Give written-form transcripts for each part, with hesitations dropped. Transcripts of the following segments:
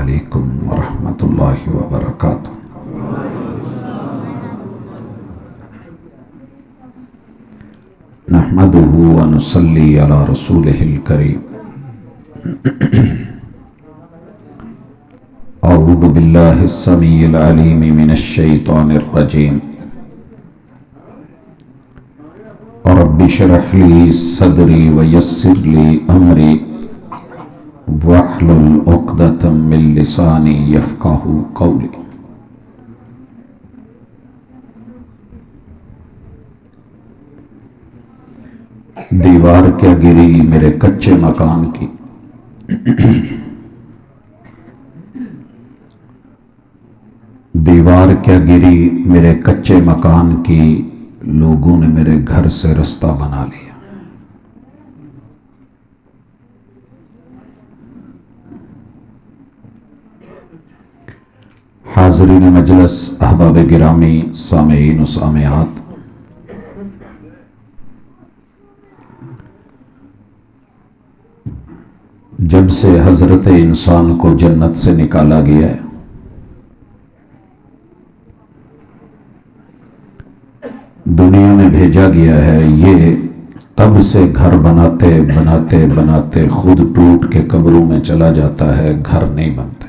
علیکم ورحمۃ اللہ وبرکاتہ۔ نحمدہ ونصلی علی رسولہ الکریم۔ اعوذ باللہ السمیع العلیم من الشیطان الرجیم۔ رب اشرح لی صدری ویسر لی امری واحلل عقدۃ من لسانی یفقہوا قولی۔ دیوار کیا گری میرے کچے مکان کی، دیوار کیا گری میرے کچے مکان کی، لوگوں نے میرے گھر سے رستہ بنا لیا۔ حاضرین مجلس، احباب گرامی، سامعین و سامعات، جب سے حضرت انسان کو جنت سے نکالا گیا ہے، دنیا میں بھیجا گیا ہے، یہ تب سے گھر بناتے بناتے بناتے خود ٹوٹ کے قبروں میں چلا جاتا ہے، گھر نہیں بنتے۔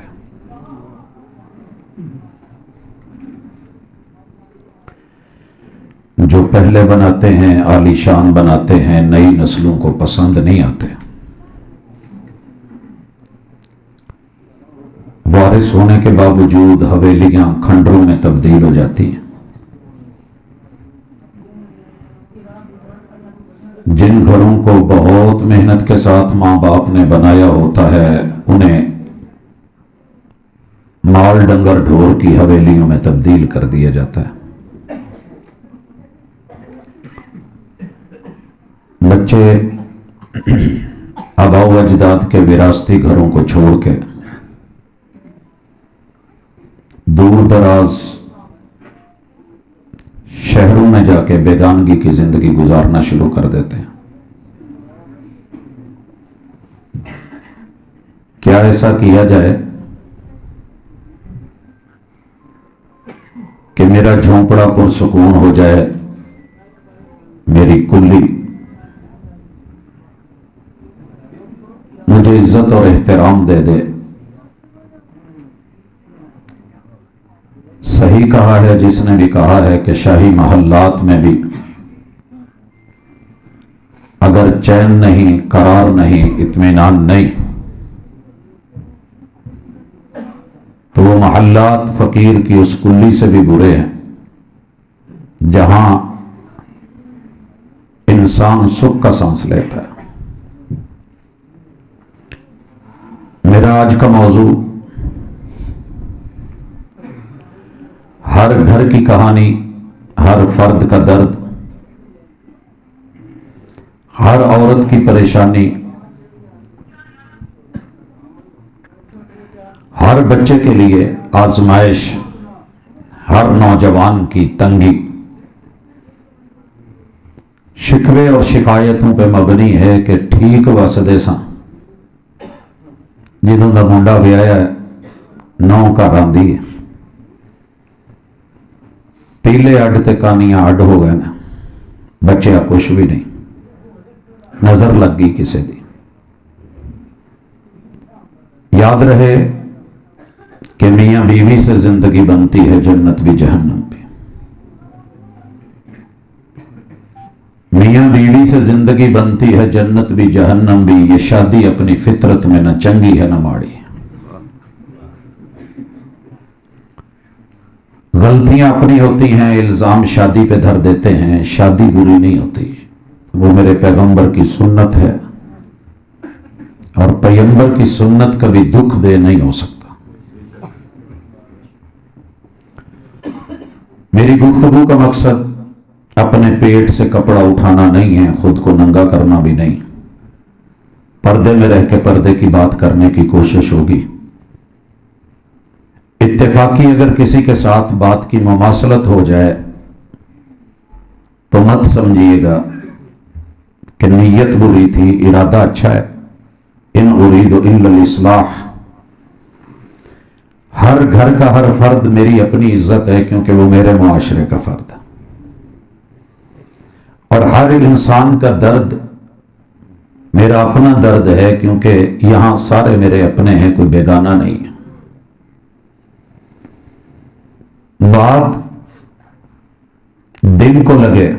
جو پہلے بناتے ہیں، عالی شان بناتے ہیں، نئی نسلوں کو پسند نہیں آتے۔ وارث ہونے کے باوجود حویلیاں کھنڈروں میں تبدیل ہو جاتی ہیں۔ جن گھروں کو بہت محنت کے ساتھ ماں باپ نے بنایا ہوتا ہے، انہیں مال ڈنگر ڈھور کی حویلیوں میں تبدیل کر دیا جاتا ہے۔ بچے آباء و اجداد کے وراثتی گھروں کو چھوڑ کے دور دراز شہروں میں جا کے بیگانگی کی زندگی گزارنا شروع کر دیتے ہیں۔ کیا ایسا کیا جائے کہ میرا جھونپڑا پرسکون ہو جائے، میری کلی مجھے عزت اور احترام دے دے؟ صحیح کہا ہے جس نے بھی کہا ہے کہ شاہی محلات میں بھی اگر چین نہیں، قرار نہیں، اطمینان نہیں، تو وہ محلات فقیر کی اس کلی سے بھی برے ہیں جہاں انسان سکھ کا سانس لیتا ہے۔ میرا آج کا موضوع ہر گھر کی کہانی، ہر فرد کا درد، ہر عورت کی پریشانی، ہر بچے کے لیے آزمائش، ہر نوجوان کی تنگی، شکوے اور شکایتوں پہ مبنی ہے کہ ٹھیک وسدے ساں جنہوں کا منڈا ویایا ہے، نو کا راندی ہے، تیلے اڈ تے کانیاں اڈ ہو گئے نا، بچیا کچھ بھی نہیں، نظر لگ گئی کسی دی۔ یاد رہے کہ میاں بیوی سے زندگی بنتی ہے، جنت بھی جہنم بھی۔ میاں بیوی سے زندگی بنتی ہے، جنت بھی جہنم بھی۔ یہ شادی اپنی فطرت میں نہ چنگی ہے نہ ماڑی۔ غلطیاں اپنی ہوتی ہیں، الزام شادی پہ دھر دیتے ہیں۔ شادی بری نہیں ہوتی، وہ میرے پیغمبر کی سنت ہے، اور پیغمبر کی سنت کبھی دکھ دے نہیں ہو سکتا۔ میری گفتگو کا مقصد اپنے پیٹ سے کپڑا اٹھانا نہیں ہے، خود کو ننگا کرنا بھی نہیں۔ پردے میں رہ کے پردے کی بات کرنے کی کوشش ہوگی۔ اتفاقی اگر کسی کے ساتھ بات کی مماثلت ہو جائے تو مت سمجھیے گا کہ نیت بری تھی، ارادہ اچھا ہے۔ ان اريد الا الاصلاح، ہر گھر کا ہر فرد میری اپنی عزت ہے کیونکہ وہ میرے معاشرے کا فرد ہے، اور ہر انسان کا درد میرا اپنا درد ہے کیونکہ یہاں سارے میرے اپنے ہیں، کوئی بیگانہ نہیں ہے۔ بات دل کو لگے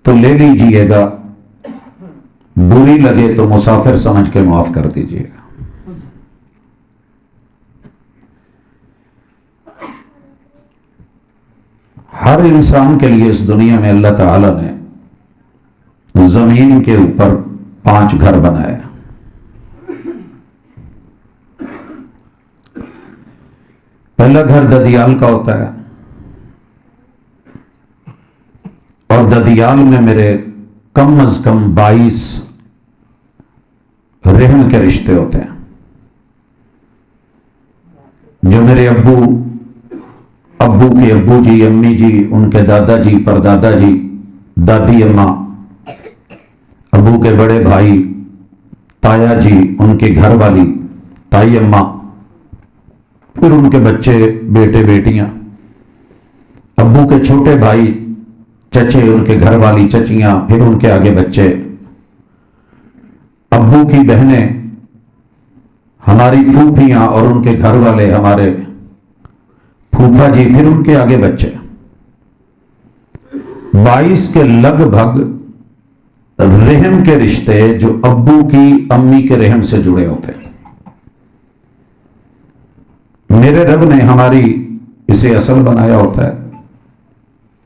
تو لے لیجئے گا، بری لگے تو مسافر سمجھ کے معاف کر دیجئے گا۔ ہر انسان کے لیے اس دنیا میں اللہ تعالی نے زمین کے اوپر 5 گھر بنائے۔ پہلا گھر ددیال کا ہوتا ہے، اور ددیال میں میرے کم از کم 22 رحم کے رشتے ہوتے ہیں، جو میرے ابو کے ابو جی، امی جی، ان کے دادا جی، پردادا جی، دادی اماں، ابو کے بڑے بھائی، تایا جی، ان کے گھر والی تائی اماں، پھر ان کے بچے، بیٹے بیٹیاں، ابو کے چھوٹے بھائی چچے، ان کے گھر والی چچیاں، پھر ان کے آگے بچے، ابو کی بہنیں، ہماری پھوپھیاں اور ان کے گھر والے ہمارے پھوپھا جی، پھر ان کے آگے بچے، 22 کے لگ بھگ رحم کے رشتے جو ابو کی امی کے رحم سے جڑے ہوتے ہیں۔ میرے رب نے ہماری اسے اصل بنایا ہوتا ہے،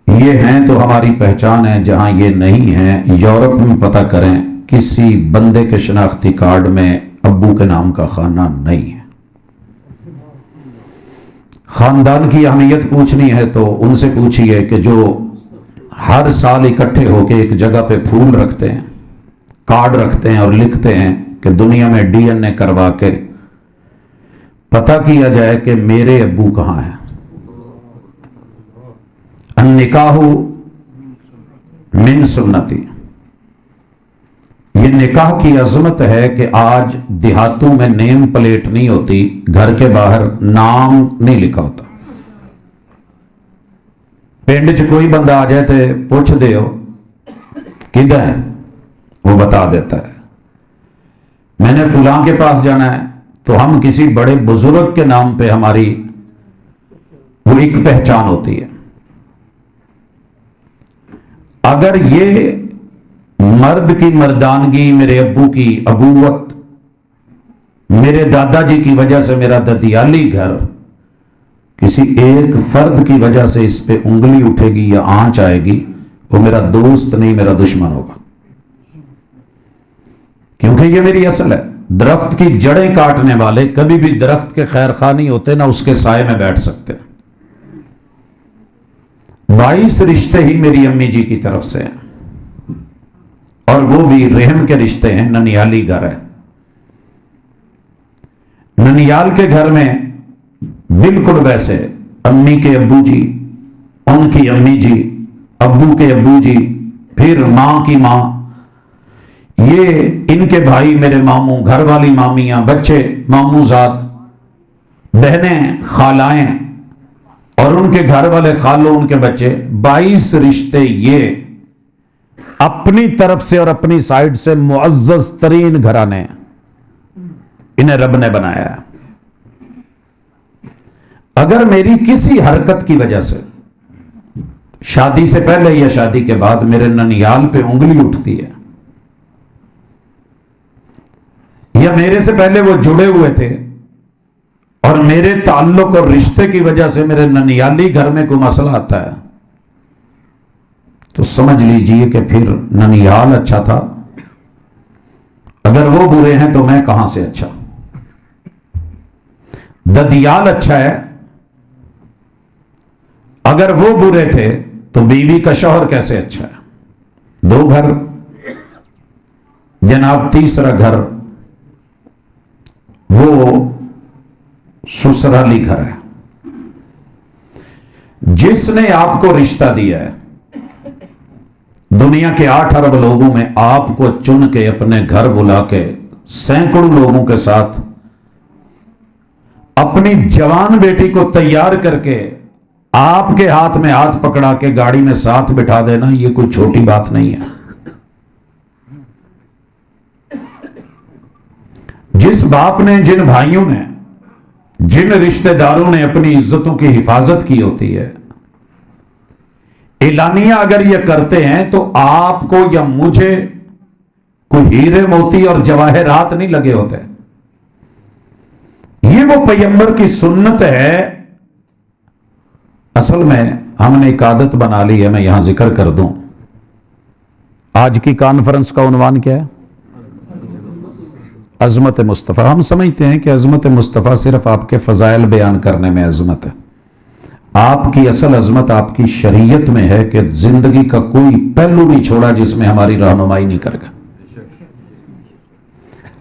یہ ہیں تو ہماری پہچان ہے، جہاں یہ نہیں ہیں یورپ میں پتہ کریں، کسی بندے کے شناختی کارڈ میں ابو کے نام کا خاندان نہیں ہے۔ خاندان کی اہمیت پوچھنی ہے تو ان سے پوچھئے کہ جو ہر سال اکٹھے ہو کے ایک جگہ پہ پھول رکھتے ہیں، کارڈ رکھتے ہیں اور لکھتے ہیں کہ دنیا میں ڈی این اے کروا کے پتہ کیا جائے کہ میرے ابو کہاں ہیں۔ النکاح من سنتی، یہ نکاح کی عظمت ہے کہ آج دیہاتوں میں نیم پلیٹ نہیں ہوتی، گھر کے باہر نام نہیں لکھا ہوتا۔ پنڈ چ کوئی بندہ آ جائے تو پوچھ دے ہو کدھر ہے، وہ بتا دیتا ہے۔ میں نے فلاں کے پاس جانا ہے تو ہم کسی بڑے بزرگ کے نام پہ ہماری وہ ایک پہچان ہوتی ہے۔ اگر یہ مرد کی مردانگی، میرے ابو کی ابوت، میرے دادا جی کی وجہ سے میرا ددیالی گھر، کسی ایک فرد کی وجہ سے اس پہ انگلی اٹھے گی یا آنچ آئے گی، وہ میرا دوست نہیں، میرا دشمن ہوگا، کیونکہ یہ میری اصل ہے۔ درخت کی جڑیں کاٹنے والے کبھی بھی درخت کے خیر خواہ نہیں ہوتے، نہ اس کے سائے میں بیٹھ سکتے۔ 22 رشتے ہی میری امی جی کی طرف سے ہیں، اور وہ بھی رحم کے رشتے ہیں، ننیالی گھر ہے۔ ننیال کے گھر میں بالکل ویسے امی کے ابو جی، ان کی امی جی، ابو کے ابو جی، پھر ماں کی ماں، یہ ان کے بھائی میرے ماموں، گھر والی مامیاں، بچے ماموں زاد، بہنیں خالائیں، اور ان کے گھر والے خالوں، ان کے بچے، 22 رشتے یہ اپنی طرف سے اور اپنی سائڈ سے معزز ترین گھرانے، انہیں رب نے بنایا ہے۔ اگر میری کسی حرکت کی وجہ سے شادی سے پہلے یا شادی کے بعد میرے ننیال پہ انگلی اٹھتی ہے، یا میرے سے پہلے وہ جڑے ہوئے تھے اور میرے تعلق اور رشتے کی وجہ سے میرے ننیالی گھر میں کوئی مسئلہ آتا ہے، تو سمجھ لیجئے کہ پھر ننیال اچھا تھا۔ اگر وہ برے ہیں تو میں کہاں سے اچھا؟ ددیال اچھا ہے، اگر وہ برے تھے تو بیوی کا شوہر کیسے اچھا ہے؟ 2 گھر جناب، تیسرا گھر وہ سسرالی گھر ہے۔ جس نے آپ کو رشتہ دیا ہے، دنیا کے 8 ارب لوگوں میں آپ کو چن کے اپنے گھر بلا کے सैकड़ों लोगों के साथ अपनी जवान बेटी को तैयार करके आपके हाथ में हाथ पकड़ा के गाड़ी में साथ बिठा देना, ये कोई छोटी बात नहीं है। जिस बाप ने, जिन भाइयों ने, जिन रिश्तेदारों ने अपनी इज्जतों की हिफाजत की होती है, एलानिया अगर ये करते हैं तो आपको या मुझे कोई हीरे मोती और जवाहरात नहीं लगे होते। ये वो पैगंबर की सुन्नत है। असल में हमने एक आदत बना ली है, मैं यहां जिक्र कर दूं। आज की कॉन्फ्रेंस का उन्वान क्या है? अजमत मुस्तफ़ा। हम समझते हैं कि अजमत मुस्तफ़ा सिर्फ आपके फजाइल बयान करने में अजमत है। आपकी असल अजमत आपकी शरीयत में है कि जिंदगी का कोई पहलू नहीं छोड़ा जिसमें हमारी रहनुमाई नहीं करेगा।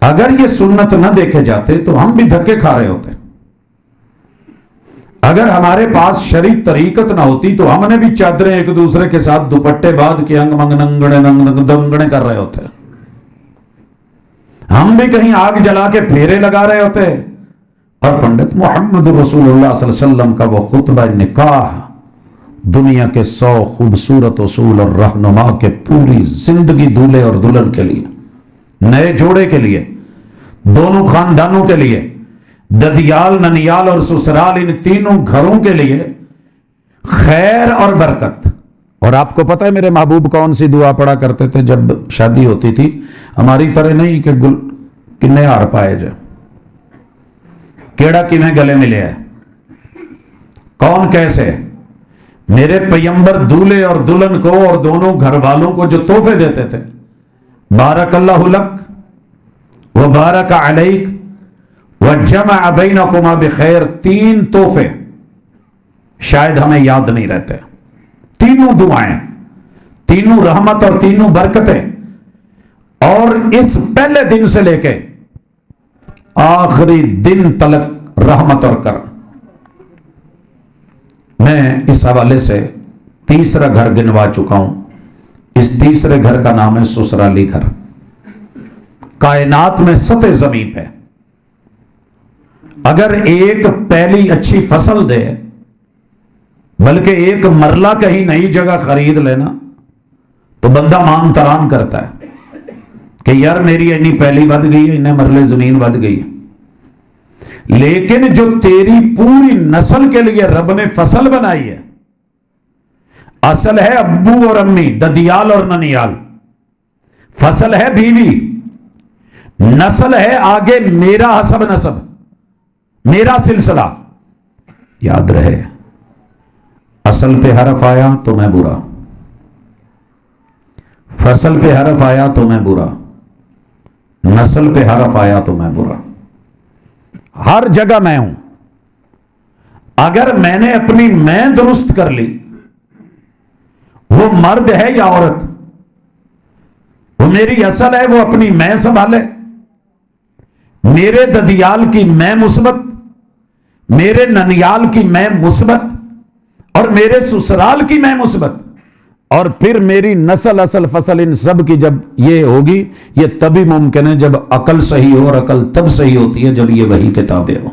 अगर ये सुन्नत न देखे जाते तो हम भी धक्के खा रहे होते। अगर हमारे पास शरीय तरीकत ना होती तो हमने भी चादरें एक दूसरे के साथ दुपट्टे बांध के अंग मंग नंगड़े दंगड़े कर रहे होते। हम भी कहीं आग जला के फेरे लगा रहे होते। और पंडित मोहम्मद रसूलुल्लाह सल्लल्लाहु अलैहि वसल्लम का वो खुतबा निकाह दुनिया के 100 खूबसूरत उसूल और रहनुमा के पूरी जिंदगी दूल्हे और दुल्हन के लिए, नए जोड़े के लिए, दोनों खानदानों के लिए, ददियाल, ननियाल और ससुराल, इन तीनों घरों के लिए खैर और बरकत। और आपको पता है मेरे महबूब कौन सी दुआ पढ़ा करते थे जब शादी होती थी? हमारी तरह नहीं कि किन्ने हार पाए जाए, केड़ा किमें गले मिले है, कौन कैसे। मेरे पैगंबर दूल्हे और दुल्हन को और दोनों घर वालों को जो तोहफे देते थे, बारकल्लाहु लक व बारक अलैक व जमा बैनकुमा बिखैर, 3 तोहफे शायद हमें याद नहीं रहते। तीनों दुआएं, तीनों रहमत और तीनों बरकतें। और इस पहले दिन से लेके आखिरी दिन तलक रहमत और करम। मैं इस हवाले से तीसरा घर गिनवा चुका हूं। इस तीसरे घर का नाम है ससुराली घर। कायनात में सते जमीन पे अगर एक पहली अच्छी फसल दे, बल्कि एक मरला कहीं नई जगह खरीद लेना, तो बंदा मान तरान करता है कि यार मेरी इन्नी पहली वध गई है, इन्हें मरले जमीन वध गई है। लेकिन जो तेरी पूरी नस्ल के लिए रब ने फसल बनाई है, असल है अब्बू और अम्मी, ददियाल और ननियाल, फसल है बीवी, नस्ल है आगे मेरा हसब नसब, मेरा सिलसिला। याद रहे, असल पे हरफ आया तो मैं बुरा, फसल पे हरफ आया तो मैं बुरा, नस्ल पे हरफ आया तो मैं बुरा। हर जगह मैं हूं। अगर मैंने अपनी मैं दुरुस्त कर ली, वो मर्द है या औरत, वो मेरी असल है, वो अपनी मैं संभाले। मेरे ददियाल की मैं मुस्बत, मेरे ननियाल की मैं मुस्बत, और मेरे ससुराल की मैं मुस्बत, और फिर मेरी नस्ल असल फसल इन सब की जब ये होगी, ये तभी मुमकिन है जब अकल सही हो। और अकल तब सही होती है जब ये वही किताबें हो।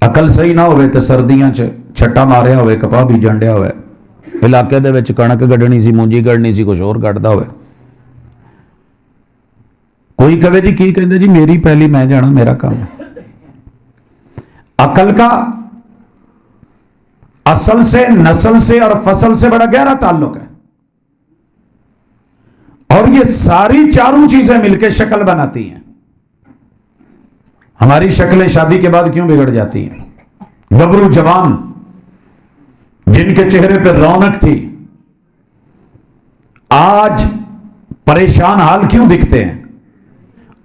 अकल सही ना होवे तो सर्दियां च छट्टा मारिया होवे, कपा बीजण डिया होवे, इलाके दे विच कणक गढ़नी सी, मूंजी गढ़नी सी, कुछ होर गढ़दा होवे। कोई कहे जी की कहंदे जी मेरी पहली मैं जाना मेरा काम है। अकल का असल से, नस्ल से और फसल से बड़ा गहरा ताल्लुक है। और ये सारी चारों चीजें मिलकर शक्ल बनाती हैं। हमारी शक्लें शादी के बाद क्यों बिगड़ जाती हैं? गबरू जवान जिनके चेहरे पर रौनक थी, आज परेशान हाल क्यों दिखते हैं?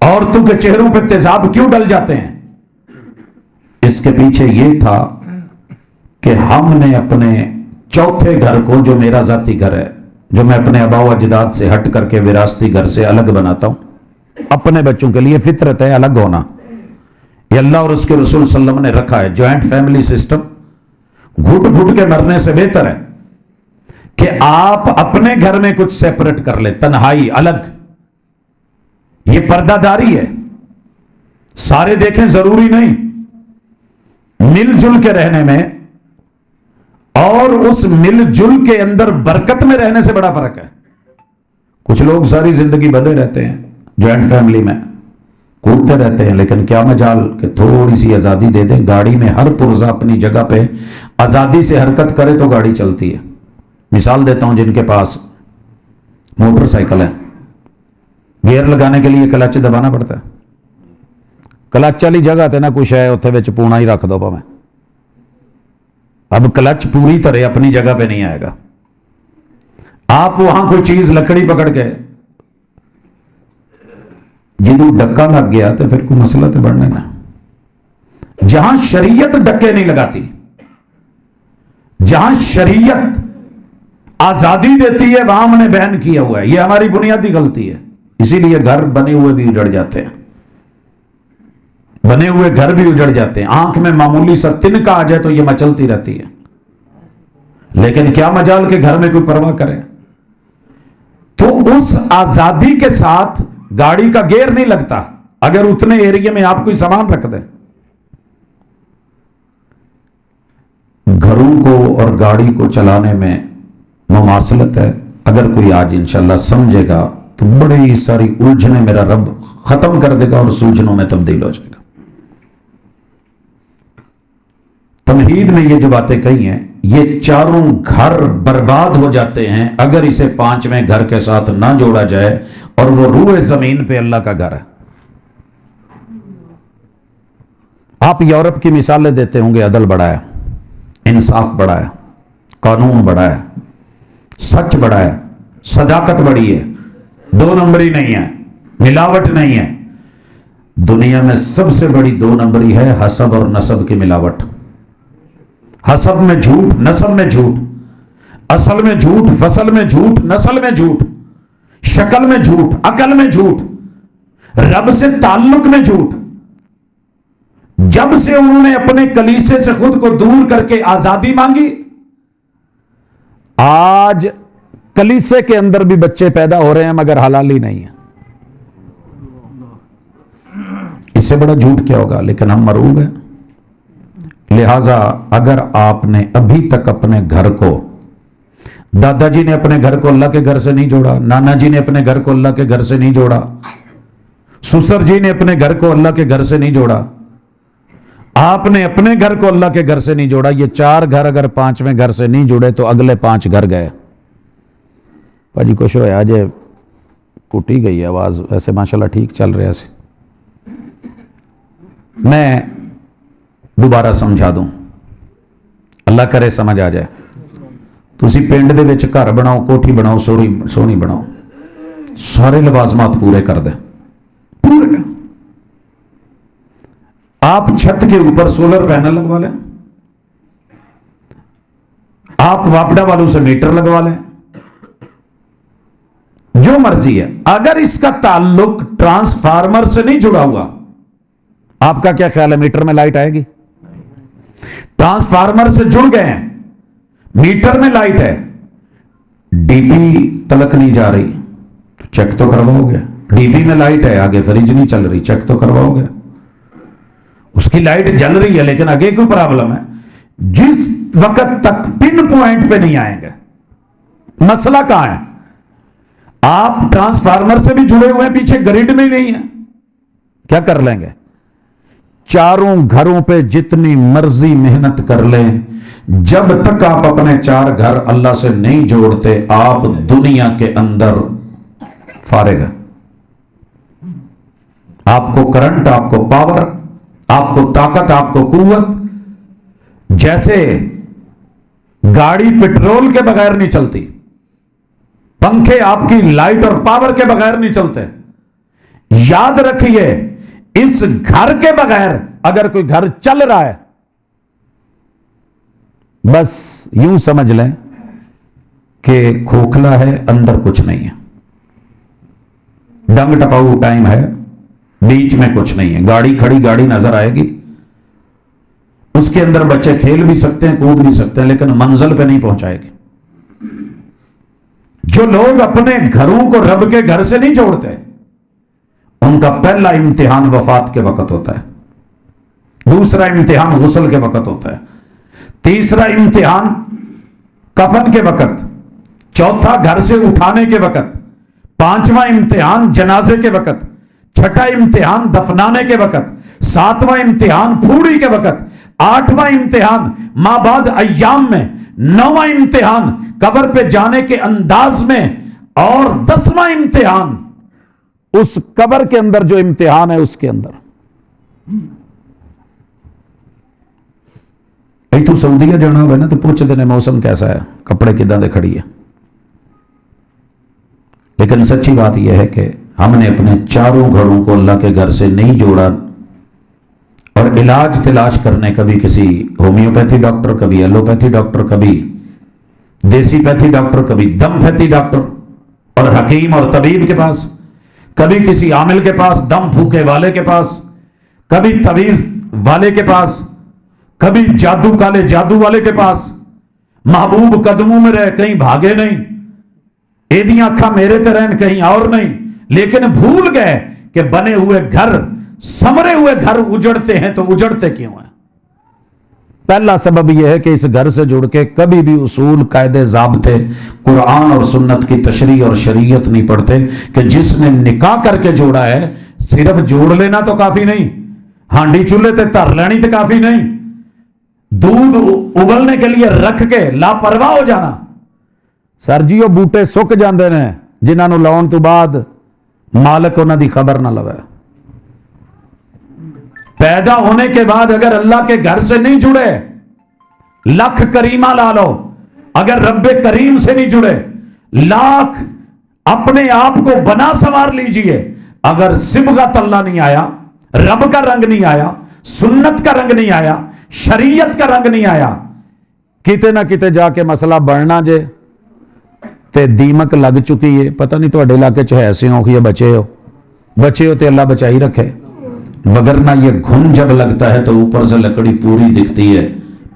औरतों के चेहरों पर तेजाब क्यों डल जाते हैं? इसके पीछे यह था कि हमने अपने चौथे घर को, जो मेरा जाती घर है, जो मैं अपने अबाव अजदाद से हट करके विरासती घर से अलग बनाता हूं, अपने बच्चों के लिए फितरत है अलग होना। ये अल्लाह और उसके रसूल सल्लल्लाहु अलैहि वसल्लम ने रखा है। ज्वाइंट फैमिली सिस्टम घुट घुट के मरने से बेहतर है कि आप अपने घर में कुछ सेपरेट कर ले, तन्हाई अलग। یہ پردہ داری ہے. سارے دیکھیں ضروری نہیں. مل جل کے رہنے میں اور اس مل جل کے اندر برکت میں رہنے سے بڑا فرق ہے. کچھ لوگ ساری زندگی بندے رہتے ہیں جوائنٹ فیملی میں, کودتے رہتے ہیں, لیکن کیا مجال کہ تھوڑی سی آزادی دے دیں. گاڑی میں ہر پرزہ اپنی جگہ پہ آزادی سے حرکت کرے تو گاڑی چلتی ہے. مثال دیتا ہوں, جن کے پاس موٹر سائیکل ہے, گیئر لگانے کے لیے کلچ دبانا پڑتا ہے. کلچ والی جگہ تے نہ کچھ ہے, اتنے بچ پونا ہی رکھ دو پا میں. اب کلچ پوری طرح اپنی جگہ پہ نہیں آئے گا. آپ وہاں کوئی چیز لکڑی پکڑ کے جدو ڈکا لگ گیا تو پھر کوئی مسئلہ تو بڑھنے نہ. جہاں شریعت ڈکے نہیں لگاتی, جہاں شریعت آزادی دیتی ہے, وہاں ہم نے بین کیا ہوا ہے. یہ ہماری بنیادی غلطی ہے. اسی لیے گھر بنے ہوئے بھی اجڑ جاتے ہیں, بنے ہوئے گھر بھی اجڑ جاتے ہیں. آنکھ میں معمولی سا تنکا آ جائے تو یہ مچلتی رہتی ہے. لیکن کیا مجال کہ گھر میں کوئی پرواہ کرے. تو اس آزادی کے ساتھ گاڑی کا گیئر نہیں لگتا اگر اتنے ایریے میں آپ کوئی سامان رکھ دیں. گھروں کو اور گاڑی کو چلانے میں مماثلت ہے. اگر کوئی آج انشاءاللہ سمجھے گا تو بڑی ساری الجھنیں میرا رب ختم کر دے گا اور سلجھنوں میں تبدیل ہو جائے گا. تمہید میں یہ جو باتیں کہی ہیں, یہ چاروں گھر برباد ہو جاتے ہیں اگر اسے پانچویں گھر کے ساتھ نہ جوڑا جائے, اور وہ روح زمین پہ اللہ کا گھر ہے. آپ یورپ کی مثالیں دیتے ہوں گے. عدل بڑا ہے, انصاف بڑا ہے, قانون بڑا ہے, سچ بڑا ہے, صداقت بڑی ہے, دو نمبری نہیں ہے, ملاوٹ نہیں ہے. دنیا میں سب سے بڑی دو نمبری ہے حسب اور نسب کی ملاوٹ. حسب میں جھوٹ, نسب میں جھوٹ, اصل میں جھوٹ, فصل میں جھوٹ, نسل میں جھوٹ, شکل میں جھوٹ, عقل میں جھوٹ, رب سے تعلق میں جھوٹ. جب سے انہوں نے اپنے کلیسے سے خود کو دور کر کے آزادی مانگی, آج کلیسے کے اندر بھی بچے پیدا ہو رہے ہیں مگر حلالی نہیں ہے. اس سے بڑا جھوٹ کیا ہوگا. لیکن ہم مرعوب ہیں. لہذا اگر آپ نے ابھی تک اپنے گھر کو, دادا جی نے اپنے گھر کو اللہ کے گھر سے نہیں جوڑا, نانا جی نے اپنے گھر کو اللہ کے گھر سے نہیں جوڑا, سسر جی نے اپنے گھر کو اللہ کے گھر سے نہیں جوڑا, آپ نے اپنے گھر کو اللہ کے گھر سے نہیں جوڑا, یہ چار گھر اگر پانچویں گھر سے نہیں جڑے تو اگلے پانچ گھر گئے. پاجی کچھ ہوا آج کٹی گئی ہے آواز, ایسے ماشاءاللہ ٹھیک چل رہے ایسے. میں دوبارہ سمجھا دوں, اللہ کرے سمجھ آ جائے. تسی پنڈ دے وچ گھر بناؤ, کوٹھی بناؤ, سونی بناؤ, سارے لوازمات پورے کر دیں, پورے. آپ چھت کے اوپر سولر پینل لگوا لیں, آپ واپڈا والوں سے میٹر لگوا لیں, جو مرضی ہے. اگر اس کا تعلق ٹرانسفارمر سے نہیں جڑا ہوا, آپ کا کیا خیال ہے میٹر میں لائٹ آئے گی؟ ٹرانسفارمر سے جڑ گئے ہیں, میٹر میں لائٹ ہے, ڈی پی تلک نہیں جا رہی, چیک تو کرواؤ گے. ڈی پی میں لائٹ ہے, آگے فریج نہیں چل رہی, چیک تو کرواؤ گے. اس کی لائٹ جل رہی ہے لیکن آگے کوئی پرابلم ہے. جس وقت تک پن پوائنٹ پہ نہیں آئیں گے, مسئلہ کہاں ہے؟ آپ ٹرانسفارمر سے بھی جڑے ہوئے ہیں, پیچھے گریڈ میں نہیں ہے, کیا کر لیں گے؟ چاروں گھروں پہ جتنی مرضی محنت کر لیں, جب تک آپ اپنے چار گھر اللہ سے نہیں جوڑتے, آپ دنیا کے اندر فارغ ہیں. آپ کو کرنٹ, آپ کو پاور, آپ کو طاقت, آپ کو قوت. جیسے گاڑی پٹرول کے بغیر نہیں چلتی, پنکھے آپ کی لائٹ اور پاور کے بغیر نہیں چلتے. یاد رکھیے, اس گھر کے بغیر اگر کوئی گھر چل رہا ہے, بس یوں سمجھ لیں کہ کھوکھلا ہے, اندر کچھ نہیں ہے, ڈنگ ٹپاؤ ٹائم ہے, بیچ میں کچھ نہیں ہے. گاڑی کھڑی, گاڑی نظر آئے گی, اس کے اندر بچے کھیل بھی سکتے ہیں, کود بھی سکتے ہیں, لیکن منزل پہ نہیں پہنچائے گی. جو لوگ اپنے گھروں کو رب کے گھر سے نہیں جوڑتے, उनका पहला इम्तिहान वफात के वक्त होता है, दूसरा इम्तिहान गुस्ल के वक्त होता है, तीसरा इम्तिहान कफन के वक्त, चौथा घर से उठाने के वक्त, पांचवा इम्तिहान जनाजे के वक्त, छठा इम्तिहान दफनाने के वक्त, सातवां इम्तिहान फूड़ी के वक्त, आठवां इम्तिहान माबाद अय्याम में, नौवां इम्तिहान कब्र पे जाने के अंदाज में, और 10वां इम्तिहान उस कब्र के अंदर जो इम्तिहान है उसके अंदर। तू सऊदीया जाना हो ना तो पूछते ने मौसम कैसा है, कपड़े किदां दे खड़ी है। लेकिन सच्ची बात यह है कि हमने अपने चारों घरों को अल्लाह के घर से नहीं जोड़ा, और इलाज तलाश करने कभी किसी होम्योपैथी डॉक्टर, कभी एलोपैथी डॉक्टर, कभी देसी पैथी डॉक्टर, कभी दमपैथी डॉक्टर और हकीम और तबीब के पास, कभी किसी आमिल के पास, दम फूके वाले के पास, कभी तवीज वाले के पास, कभी जादू काले जादू वाले के पास। महबूब कदमों में रहे कहीं भागे नहीं, एदियां अखा मेरे ते रहन कहीं और नहीं, लेकिन भूल गए कि बने हुए घर, समरे हुए घर उजड़ते हैं तो उजड़ते क्यों हैं। पहला सबब यह है कि इस घर से जुड़ के कभी भी उसूल, कायदे, ज़ाब्ते, कुरान और सुन्नत की तशरीह और शरीयत नहीं पढ़ते कि जिसने निकाह करके जोड़ा है सिर्फ जोड़ लेना तो काफी नहीं, हांडी चूल्हे ते धर लेनी तो काफी नहीं, दूध उबलने के लिए रख के लापरवाह हो जाना। सर जी वो बूटे सुक जाते हैं जिन्होंने लाने तो बाद मालक उन्होंने खबर ना लवे। पैदा होने के बाद अगर अल्लाह के घर से नहीं जुड़े, लाख करीमा ला लो, अगर रब्बे करीम से नहीं जुड़े, लाख अपने आप को बना संवार लीजिए, अगर सिबगत अल्लाह नहीं आया, रब का रंग नहीं आया, सुन्नत का रंग नहीं आया, शरीयत का रंग नहीं आया, किते ना किते जाके मसला बढ़ना जे ते दीमक लग चुकी है। पता नहीं थोड़े इलाके च है हो कि बचे हो तो अल्लाह बचाई रखे, वगरना ये घुन जब लगता है तो ऊपर से लकड़ी पूरी दिखती है,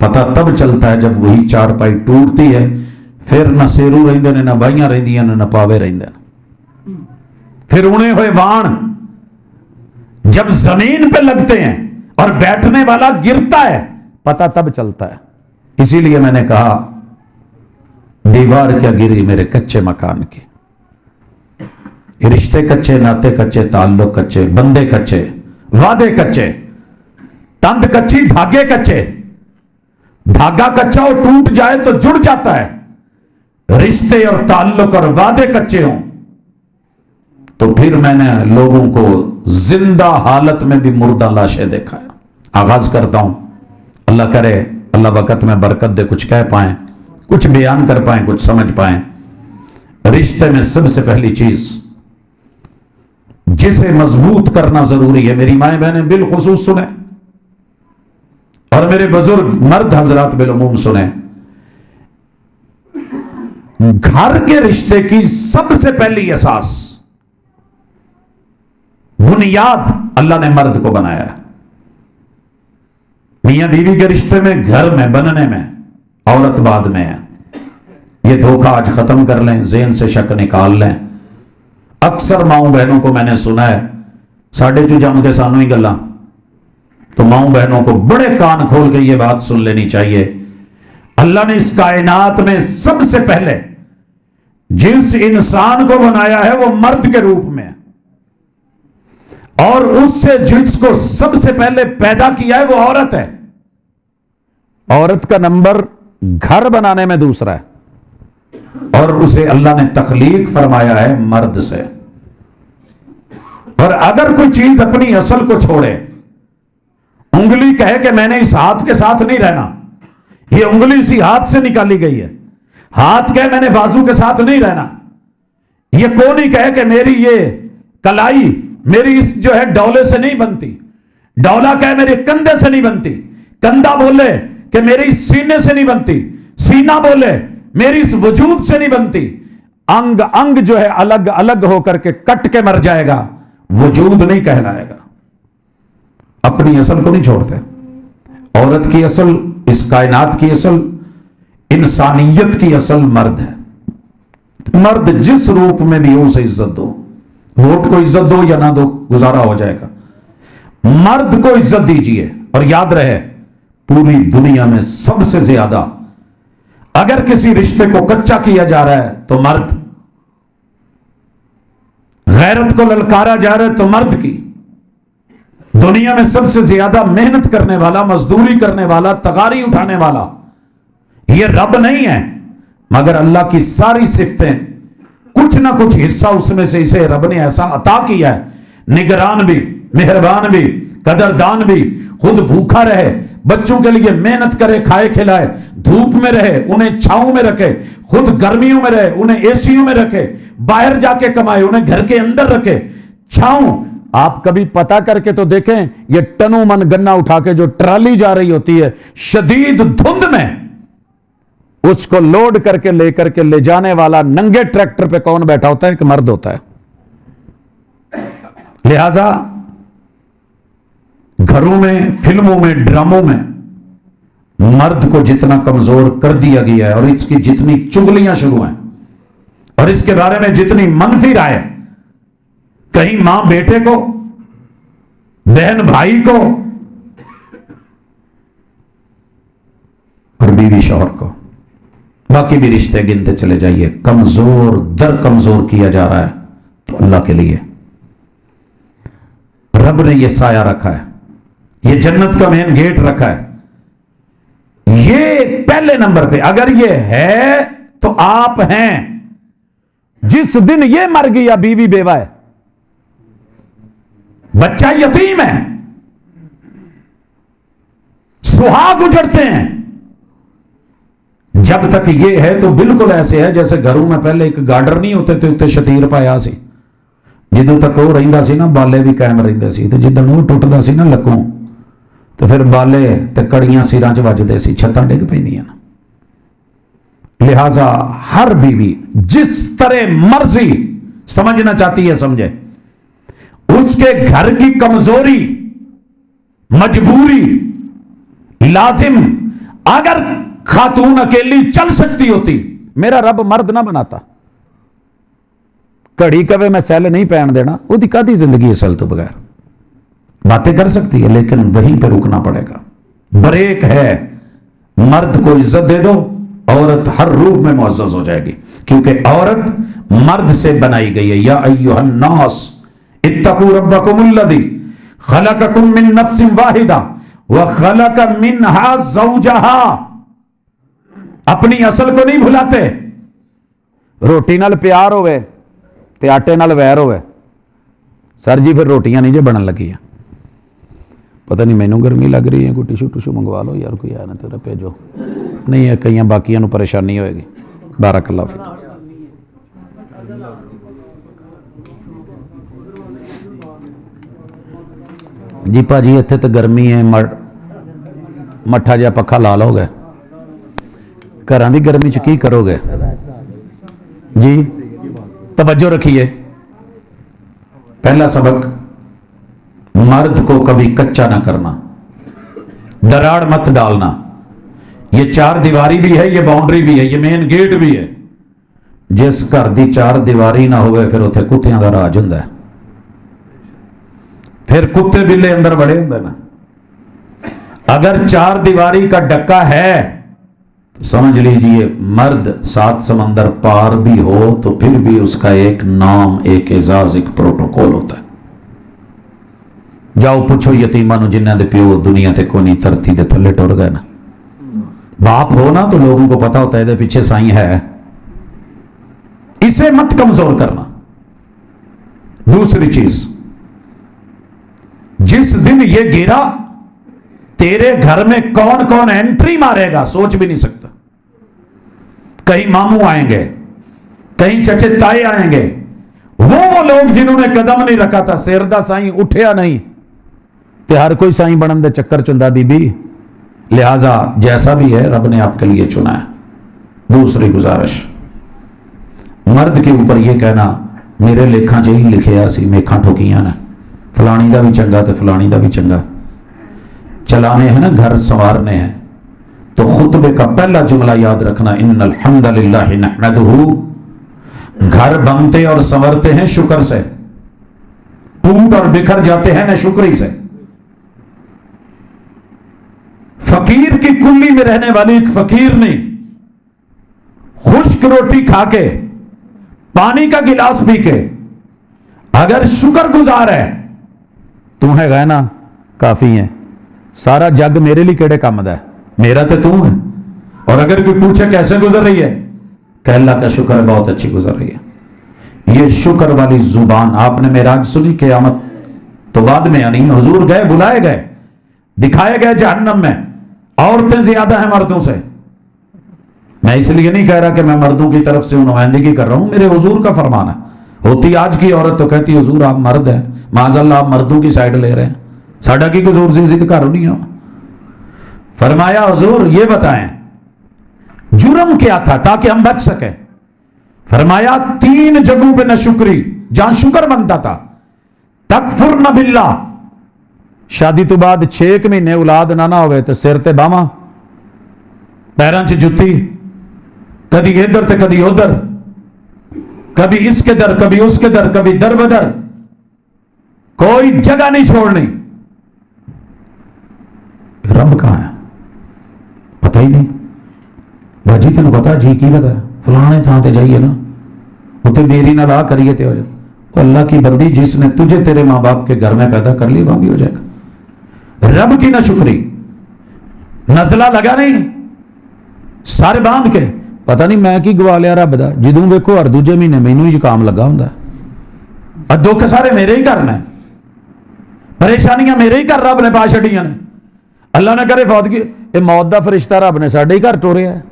पता तब चलता है जब वही चारपाई टूटती है, फिर न सेरू रहिंदे ने, न बाइयां रहिंदियां ने, न पावे रहिंदे ने। फिर उणे हुए वाण जब जमीन पे लगते हैं और बैठने वाला गिरता है, पता तब चलता है। इसीलिए मैंने कहा दीवार क्या गिरी मेरे कच्चे मकान की, रिश्ते कच्चे, नाते कच्चे, ताल्लुक कच्चे, बंदे कच्चे, वादे कच्चे, तंद कच्ची, धागे कच्चे। धागा कच्चा हो टूट जाए तो जुड़ जाता है, रिश्ते और ताल्लुक और वादे कच्चे हों तो फिर मैंने लोगों को जिंदा हालत में भी मुर्दा लाशें देखा है। आगाज करता हूं, अल्लाह करे अल्लाह वक़्त में बरकत दे, कुछ कह पाए, कुछ बयान कर पाए, कुछ समझ पाए। रिश्ते में सबसे पहली चीज जिसे मजबूत करना जरूरी है, मेरी माएं बहनें बिलखुसूस सुने और मेरे बुजुर्ग मर्द हजरात बिलुमूम सुने, घर के रिश्ते की सबसे पहली एहसास, बुनियाद अल्लाह ने मर्द को बनाया है। मियां बीवी के रिश्ते में, घर में बनने में, औरत बाद में है। ये धोखा आज खत्म कर लें, ज़हन से शक निकाल लें। अक्सर माओ बहनों को मैंने सुना है साढ़े चू जम के सानू ही गल्ला, तो माओ बहनों को बड़े कान खोल के ये बात सुन लेनी चाहिए। अल्लाह ने इस कायनात में सबसे पहले जिस इंसान को बनाया है वो मर्द के रूप में, और उससे जिसको सबसे पहले पैदा किया है वो औरत है। औरत का नंबर घर बनाने में दूसरा है, और उसे अल्लाह ने तखलीक फरमाया है मर्द से। और अगर कोई चीज अपनी असल को छोड़े, उंगली कहे कि मैंने इस हाथ के साथ नहीं रहना, ये उंगली इसी हाथ से निकाली गई है, हाथ कहे मैंने बाजू के साथ नहीं रहना, ये कोनी कहे कि मेरी ये कलाई मेरी इस जो है डौले से नहीं बनती, डौला कहे मेरे कंधे से नहीं बनती, कंधा बोले कि मेरे इस सीने से नहीं बनती, सीना बोले मेरी इस वजूद से नहीं बनती। अंग अंग जो है अलग अलग होकर के कट के मर जाएगा, वजूद नहीं कहलाएगा। अपनी असल को नहीं छोड़ते। औरत की असल, इस कायनात की असल, इंसानियत की असल मर्द है। मर्द जिस रूप में भी हो उसे इज्जत दो, वोट को इज्जत दो या ना दो, गुजारा हो जाएगा। मर्द को इज्जत दीजिए। और याद रहे, पूरी दुनिया में सबसे ज्यादा अगर किसी रिश्ते को कच्चा किया जा रहा है तो मर्द, गैरत को ललकारा जा रहा है तो मर्द की। दुनिया में सबसे ज्यादा मेहनत करने वाला, मजदूरी करने वाला, तगारी उठाने वाला ये रब नहीं है, मगर अल्लाह की सारी सिफतें, कुछ ना कुछ हिस्सा उसमें से इसे रब ने ऐसा अता किया है। निगरान भी, मेहरबान भी, कदरदान भी, खुद भूखा रहे, बच्चों के लिए मेहनत करे, खाए खिलाए, धूप में रहे, उन्हें छांव में रखे, खुद गर्मियों में रहे, उन्हें एसियों में रखे, बाहर जाके कमाए, उन्हें घर के अंदर रखे, छांव। आप कभी पता करके तो देखें, ये टनों मन गन्ना उठा के जो ट्राली जा रही होती है शदीद धुंध में, उसको लोड करके लेकर के ले जाने वाला नंगे ट्रैक्टर पे कौन बैठा होता है? एक मर्द होता है। लिहाजा घरों में, फिल्मों में, ड्रामों में मर्द को जितना कमजोर कर दिया गया है और इसकी जितनी चुगलियां शुरू हैं और इसके बारे में जितनी मनफी राय, कहीं मां बेटे को, बहन भाई को और बीवी शौहर को, बाकी भी रिश्ते गिनते चले जाइए, कमजोर दर कमजोर किया जा रहा है। तो अल्लाह के लिए रब ने यह साया रखा है, ये जन्नत का मेन गेट रखा है। ये पहले नंबर पे अगर ये है तो आप हैं। जिस दिन ये मर गया, बीवी बेवा है, बच्चा यतीम है, सुहाग उजड़ते हैं, जब तक ये है तो बिल्कुल ऐसे है जैसे घरों में पहले एक गार्डर नहीं होते थे, उत्ते शतीर पाया सी, जिदों तक वो रहिंदा सी ना बाले भी कायम रहिंदे सी, ते जिदन वो टुटदा सी ना लकों, तो फिर बाले ते कड़ियां सिरां च वजदे सी, छत्तां डिग पैंदियां। लिहाजा हर बीवी जिस तरह मर्जी समझना चाहती है समझे, उसके घर की कमजोरी, मजबूरी, लाजिम, अगर खातून अकेली चल सकती होती, मेरा रब मर्द ना बनाता। घड़ी कवे मैं सैल नहीं पहन देना, उसकी कादी जिंदगी है सैल तो बगैर। बातें कर सकती है लेकिन वहीं पे रुकना पड़ेगा। ब्रेक है, मर्द को इज्जत दे दो, औरत हर रूप में मुअज़्ज़ज़ हो जाएगी, क्योंकि औरत मर्द से बनाई गई है। या अय्युहन नास इत्तकू रब्बकुमुल्लज़ी खलक़कुम मिन नफ्सिन वाहिदा व खलक़ मिनहा ज़ौजहा। अपनी असल को नहीं भुलाते। रोटी नाल प्यार होवे ते आटे नाल वैर होवे, सर जी फिर रोटियां नहीं जो बनन लगी। पता नहीं मैनू गर्मी लग रही है, कोई टिशू टुशू मंगवा लो यार, कोई आया ना तेरा भेजो। नहीं है कई बाकियां नू परेशानी होएगी। बारकल्लाह फीक। जी भाजी इत्थे तो गर्मी है, मट्ठा जिहा पक्खा ला लोगे, घरां दी गर्मी च की करोगे जी? तवज्जो रखिए। पहला सबक, मर्द को कभी कच्चा ना करना, दराड़ मत डालना। ये चार दीवारी भी है, ये बाउंड्री भी है, ये मेन गेट भी है। जिस घर दी चार दीवारी ना होवे फिर उत्थे कुत्तियां दा राज हुंदा है, फिर कुत्ते बिल्ले अंदर बड़े हुंदे ना। अगर चार दीवारी का डक्का है तो समझ लीजिए मर्द सात समंदर पार भी हो तो फिर भी उसका एक नाम, एक एजाज, एक प्रोटोकॉल होता है। जाओ पूछो यतीमां नूं जिन्हां दे प्यो दुनिया ते कोई नहीं, धरती दे थल्ले टुर गए ना। बाप हो ना तो लोगों को पता होता है इहदे पीछे साईं है। इसे मत कमजोर करना। दूसरी चीज, जिस दिन ये गिरा तेरे घर में कौन कौन एंट्री मारेगा सोच भी नहीं सकता। कहीं मामू आएंगे, कहीं चचे ताए आएंगे, वो लोग जिन्होंने कदम नहीं रखा था, सिरदा साईं उठया नहीं, ते हर कोई साईं बनन दे चक्कर चुंदा बीबी। लिहाजा जैसा भी है रब ने आपके लिए चुना है। दूसरी गुजारिश, मर्द के ऊपर यह कहना मेरे लेखा च ही लिखिया सी, मेखा ठोकियां ने, फलानी दा भी चंगा ते फलानी दा भी चंगा। चलाने हैं ना, घर संवारने हैं, तो खुतबे का पहला जुमला याद रखना, इन्नल हम्दलिल्लाहि नहमदुहु। घर बनते और संवरते हैं शुक्र से, टूट और बिखर जाते हैं न शुक्री से। फकीर की कुल्ली में रहने वाली एक फकीर ने खुश्क रोटी खाके, पानी का गिलास पी के अगर शुक्र गुजार है, तू है ना काफी है, सारा जग मेरे लिए केड़े काम दा है, मेरा तो तू है। और अगर कोई पूछे कैसे गुजर रही है, कह अल्लाह का शुक्र है बहुत अच्छी गुजर रही है। ये शुक्र वाली जुबान आपने मेराज सुनी, क़यामत तो बाद में आनी। हुजूर गए, बुलाए गए, दिखाए गए जहन्नम में, औरतें ज्यादा हैं मर्दों से। मैं इसलिए नहीं कह रहा कि मैं मर्दों की तरफ से नुमाइंदगी कर रहा हूं, मेरे हुजूर का फरमान है। होती आज की औरत तो कहती हुजूर आप मर्द हैं, माज़अल्लाह आप मर्दों की साइड ले रहे हैं, साडा की कसूर से जिद करो नहीं हो। फरमाया हुजूर ये बताएं जुर्म क्या था ताकि हम बच सके। फरमाया 3 जगहों पे नशुक्री, जहां शुक्र बनता था। तकफुरन बिल्लाह, शादी तो बाद 6 महीने औलाद ना होवे तो सिर ते बावा, पैरों च जुत्ती, कभी इधर ते कभी उधर, कभी इसके दर कभी उसके दर, कभी दर बदर, कोई जगह नहीं छोड़नी। रब कहां है पता ही नहीं। भाजी तेन पता जी की पता फलाने थां ते जाइए ना, उत्ते मेरी ना ला करिए ते हो जाए। अल्लाह की बंदी, जिसने तुझे तेरे मां बाप के घर में पैदा कर लिया वहां भी हो जाएगा। रब की ना शुक्री, नजला लगा नहीं, सर बांध के पता नहीं मैं की गवा लिया रब दा। जदों वेखो हर दूजे महीने मैनू ही जुकाम लगा हुंदा, और दुख सारे मेरे ही करना, परेशानियां मेरे ही घर रब ने पा छड़ियां ने। अल्लाह ने करे फौत की, ये मौत दा फरिश्ता रब ने साडे ही घर टोरिया है।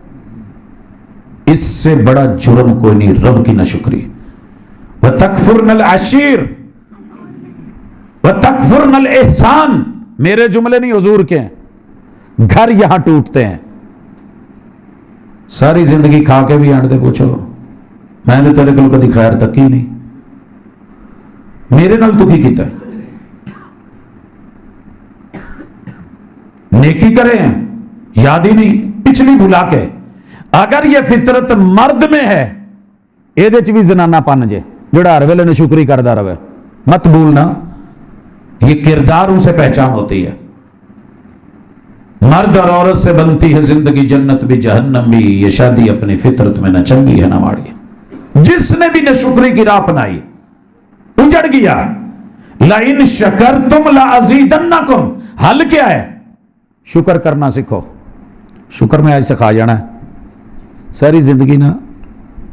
इससे बड़ा जुर्म कोई नहीं, रब की ना शुक्री। व तकफुरनल अशीर व तकफुरनल एहसान, मेरे जुमले नहीं हुजूर के हैं। घर यहां टूटते हैं। सारी जिंदगी खा के भी आंटे पूछो, मैं तो तेरे को कभी खैर तक ही नहीं, मेरे नाल तू की कीता है? नेकी करे याद ही नहीं, पिछली भुला के। अगर ये फितरत मर्द में है, ਇਹਦੇ ਚ भी जनाना पन जे जोड़ा हर वेले नशुक्री करता रहे, मत भूलना ये किरदारों से पहचान होती है। मर्द और औरत से बनती है जिंदगी, जन्नत भी जहन्नम भी। ये शादी अपनी फितरत में न चंगी है न माड़ी है। जिसने भी नशुक्री की राह अपनाई उजड़ गया। लाइन शकरतुम लाअज़ीदन्नकुम, हल क्या है? शुक्र करना सीखो। शुक्र में आज सिखा जाना है। सारी जिंदगी ना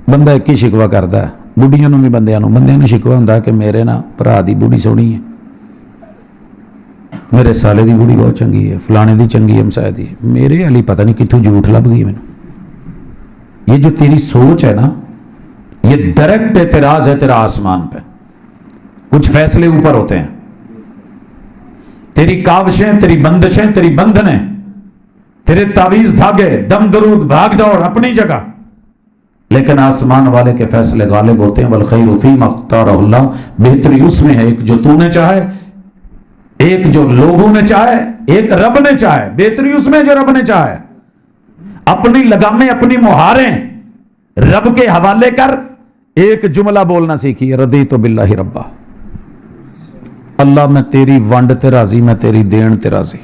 बंदा एक ही शिकवा करता है, बुढ़ियां भी बंदियां शिकवा होंदा कि मेरे ना भरा दी बुढ़ी सोहनी है, मेरे साले दी बुढ़ी बहुत चंगी है, फलाने दी चंगी है, हमसाए दी। मेरे वाली पता नहीं कितों झूठ लभ गई मैनू। ये जो तेरी सोच है ना, ये डायरेक्ट एतराज है तेरा आसमान पे। कुछ फैसले ऊपर होते हैं, तेरी काविशें, तेरी बंदिशें, तेरी बंधनें, तेरे तावीज धागे, दम दरूद, भाग दौड़ अपनी जगह, लेकिन आसमान वाले के फैसले गालिब होते हैं। वल खैरु फीमा अख्तारहुल्लाह, बेहतरी उसमें है एक जो तूने चाहे, एक जो लोगों ने चाहे, एक रब ने चाहे। बेहतरी उसमें जो रब ने चाहे। अपनी लगामें, अपनी मुहारें रब के हवाले कर। एक जुमला बोलना सीखिए, रदीतु बिल्लाहि रब्बा, अल्लाह मैं तेरी वंड ते राजी, मैं तेरी देन ते राजी।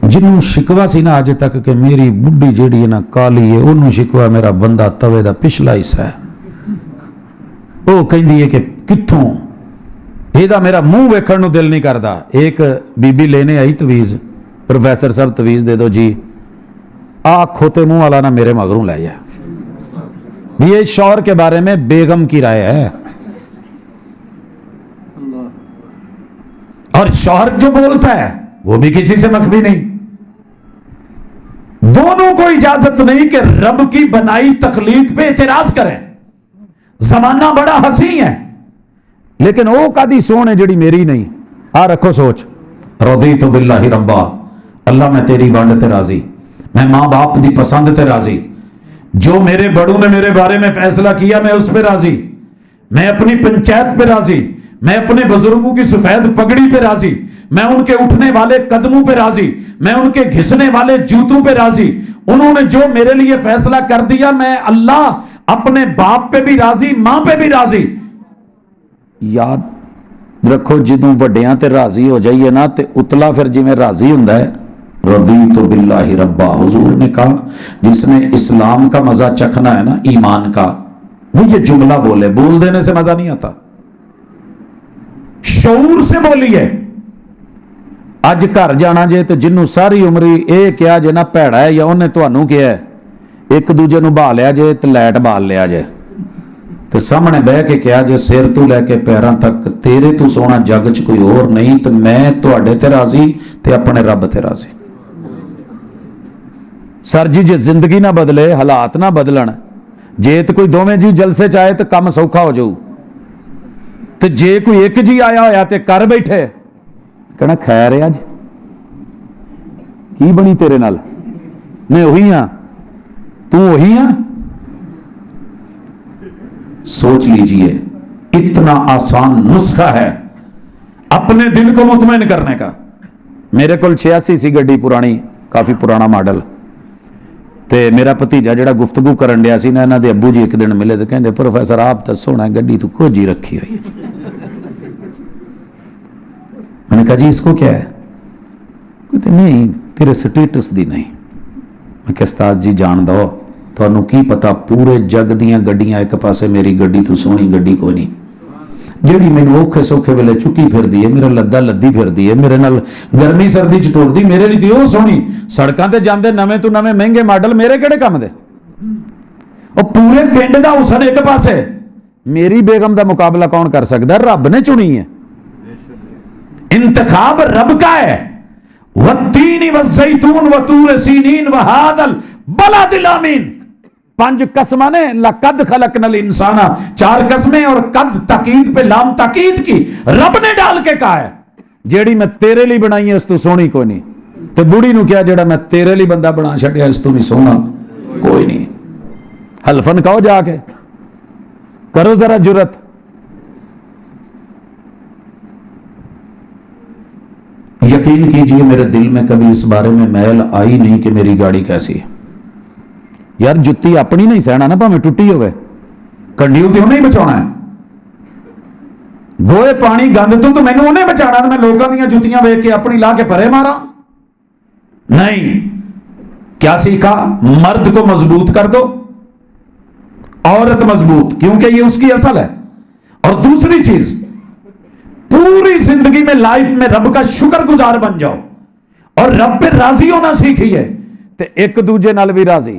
जिन्हों शिकवा सी ना अज तक कि मेरी बुढ़ी जेड़ी है ना काली है, उन्होंने शिकवा मेरा बंदा तवे दा पिछला हिस्सा है। वो कहती है कि कित्थों ਇਹਦਾ मेरा मुंह वेखण ਨੂੰ दिल नहीं करता। एक बीबी लेने आई तवीज़, प्रोफैसर साहब तवीज़ दे दो जी, आ खोते मुंह वाला ना मेरे मगरों ले जा। ये शौहर के बारे में बेगम की राय है, और शौहर जो बोलता है वो भी किसी से मखफी नहीं। दोनों को इजाजत नहीं कि रब की बनाई तखलीक पे एतराज करें। जमाना बड़ा हसी है, लेकिन वो कादी सोहन है जड़ी मेरी नहीं। आ रखो सोच, रदीतु बिल्लाहि रब्बा, अल्लाह मैं तेरी वंड ते राजी, मैं मां बाप दी पसंद ते राजी, जो मेरे बड़ों ने मेरे बारे में फैसला किया मैं उस पे राजी, मैं अपनी पंचायत पे राजी, मैं अपने बुजुर्गों की सफेद पगड़ी पे राजी, मैं उनके उठने वाले कदमों पे राजी, मैं उनके घिसने वाले जूतों पे राजी। उन्होंने जो मेरे लिए फैसला कर दिया, मैं अल्लाह अपने बाप पे भी राजी, मां पे भी राजी। याद रखो ਜਦੋਂ ਵੱਡਿਆਂ ਤੇ ਰਾਜ਼ੀ ਹੋ ਜਾਈਏ ਨਾ ਤੇ ਉਤਲਾ ਫਿਰ ਜਿਵੇਂ ਰਾਜ਼ੀ ਹੁੰਦਾ है रदीतु बिल्लाहि रब्बा। हुजूर ने कहा जिसने इस्लाम का मजा चखना है ना, ईमान का, वो ये जुमला बोले। बोल देने से मजा नहीं आता, शऊर से बोलिए। अज घर जाना जे तो जिन्हों सारी उम्री ये कहा जे ना भैड़ा है या उन्हें तुहानू कहा है, एक दूजे नूं बहा लिया जे तो लाइट बाल लिया जे, तो सामने बह के कहा जे सिर तू लैके पैरों तक तेरे तू सोना जग च कोई और नहीं, तो मैं तुहाडे ते राजी ते अपने रब ते राजी। सर जी जे जिंदगी ना बदले, हालात ना बदलन, जे तो कोई दोवें जी जलसे च आए तो काम सौखा हो जाऊ, तो जे कोई एक जी आया होया ते कर बैठे कहना खैर है अज की बनी तेरे नाल, मैं उही हाँ तू उही हाँ। सोच लीजिए इतना आसान नुस्खा है अपने दिल को मुतमईन करने का। मेरे को 86 सी गड्डी पुरानी, काफी पुराना मॉडल, ते मेरा भतीजा जिहड़ा गुफ्तगू करन दिया सी ना, इन्हां दे अब्बू जी एक दिन मिले तो कहंदे प्रोफैसर आप तो सोना गड्डी तू कुछ ही रखी हुई है। मैंने कहा जी इसको क्या है? कहते नहीं तेरे स्टेटस दी नहीं। मैं कहा उस्ताद जी जान दो, तुहानू की पता पूरे जग दियां गड्डियां एक पासे, मेरी गड्डी तू सोहनी गड्डी कोई नहीं, ਜਿਹੜੀ ਮੈਨੂੰ ਔਖੇ ਸੌਖੇ ਵੇਲੇ ਚੁੱਕੀ ਫਿਰਦੀ ਹੈ, ਮੇਰਾ ਲੱਦਾ ਲੱਦੀ ਫਿਰਦੀ ਹੈ, ਮੇਰੇ ਨਾਲ ਗਰਮੀ ਸਰਦੀ ਚ ਟੁਰਦੀ, ਮੇਰੇ ਲਈ ਤੇ ਉਹ ਸੋਹਣੀ। ਸੜਕਾਂ ਤੇ ਜਾਂਦੇ ਨਵੇਂ ਤੋਂ ਨਵੇਂ ਮਹਿੰਗੇ ਮਾਡਲ, ਮੇਰੇ ਕਿਹੜੇ ਕੰਮ ਦੇ? ਉਹ ਪੂਰੇ ਪਿੰਡ ਦਾ ਹੁਸਨ ਇੱਕ ਪਾਸੇ, ਮੇਰੀ ਬੇਗਮ ਦਾ ਮੁਕਾਬਲਾ ਕੌਣ ਕਰ ਸਕਦਾ? ਰੱਬ ਨੇ ਚੁਣੀ ਹੈ, इंतखाब रब का है। वत्तीन वज़ैतून वतूर सीनीन वहादल बलदिल अमीन, 5 कसम ने लकद खलकनल इंसाना, 4 कस्में और कद ताकीद पे लाम ताकीद की रब ने डाल के कहा है जेड़ी मैं तेरे लिए बनाई है इस तू सोहनी कोई नहीं, ते बुढ़ी नू क्या जेड़ा मैं तेरे लिए बंदा बना छड़िया इस तू भी सोहना कोई नहीं। हल्फन कहो जाके, करो जरा जुरत। यकीन कीजिए मेरे दिल में कभी इस बारे में मैल आई नहीं कि मेरी गाड़ी कैसी है। यार जुत्ती अपनी नहीं सहना ना, भावें टुटी होवे, कंडी तो उन्हें ही बचाना है। गोए पानी गंद तो मैनू उन्हें बचाना, तो मैं लोगों दी जुत्तियां वेख के अपनी ला के परे मारा? नहीं। क्या सीखा? मर्द को मजबूत कर दो, औरत मजबूत, क्योंकि ये उसकी असल है। और दूसरी चीज, पूरी जिंदगी में लाइफ में रब का शुक्रगुजार बन जाओ और रब पे राजी होना सीखिए, तो एक दूजे नाल भी राजी।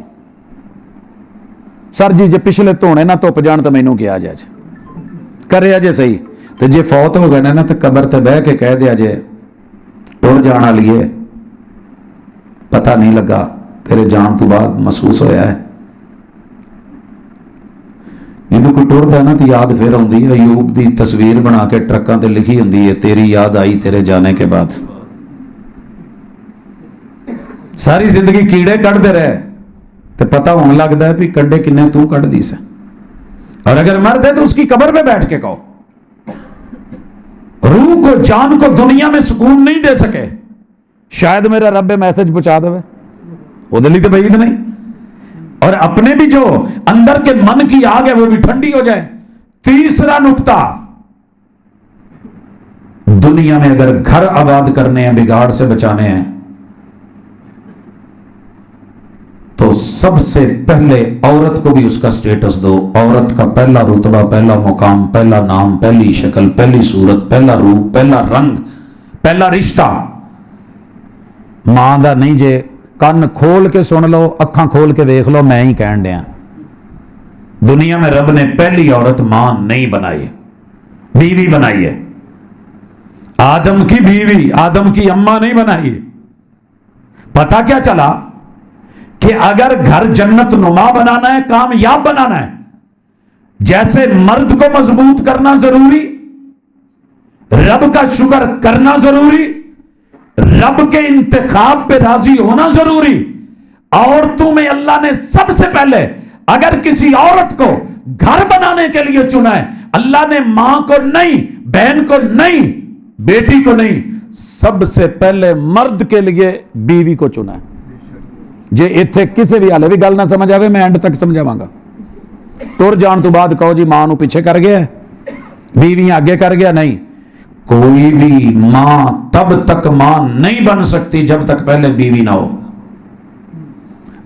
सर जी जे पिछले धोने ना धुप जान तो मैनू क्या जाए करे जे सही, तो जे फौत हो गए ना तो कबर ते बह के कह दिया जे टुर जान वाली है, पता नहीं लगा, तेरे जान तो बाद महसूस होया है। जो कोई टुरदा ना तो याद फिर आती है, अयूब की तस्वीर बना के ट्रकों पर लिखी होंगी है, तेरी याद आई तेरे जाने के बाद। सारी जिंदगी कीड़े कढ़ते रहे तो पता होने लगता है भी कंडे किन्ने तू कढ़ दी से। और अगर मर दे तो उसकी कब्र पे बैठ के कहो। रूह को जान को दुनिया में सुकून नहीं दे सके, शायद मेरा रब मैसेज पहुंचा दे, वो दिल्ली तो बईद नहीं। और अपने भी जो अंदर के मन की आग है वो भी ठंडी हो जाए। तीसरा नुक्ता, दुनिया में अगर घर आबाद करने हैं, बिगाड़ से बचाने हैं, तो सबसे पहले औरत को भी उसका स्टेटस दो। औरत का पहला रुतबा, पहला मुकाम, पहला नाम, पहली शक्ल, पहली सूरत, पहला रूप, पहला रंग, पहला रिश्ता मां दा नहीं। जे कन खोल के सुन लो, अखां खोल के देख लो, मैं ही कहन दिया, दुनिया में रब ने पहली औरत मां नहीं बनाई, बीवी बनाई है। आदम की बीवी, आदम की अम्मा नहीं बनाई। पता क्या चला कि अगर घर जन्नत नुमा बनाना है, कामयाब बनाना है, जैसे मर्द को मजबूत करना जरूरी, रब का शुक्र करना जरूरी, रब के इंतखाब पे राजी होना जरूरी। औरतों में अल्लाह ने सबसे पहले अगर किसी औरत को घर बनाने के लिए चुना है, अल्लाह ने मां को नहीं, बहन को नहीं, बेटी को नहीं, सबसे पहले मर्द के लिए बीवी को चुना है। जे इत्थे किसी भी हाले भी गल ना समझ आवे, मैं एंड तक समझावांगा। तुर जान तो बाद कहो जी मां नूं पीछे कर गया, बीवी आगे कर गया, नहीं। कोई भी मां तब तक मां नहीं बन सकती जब तक पहले बीवी ना हो।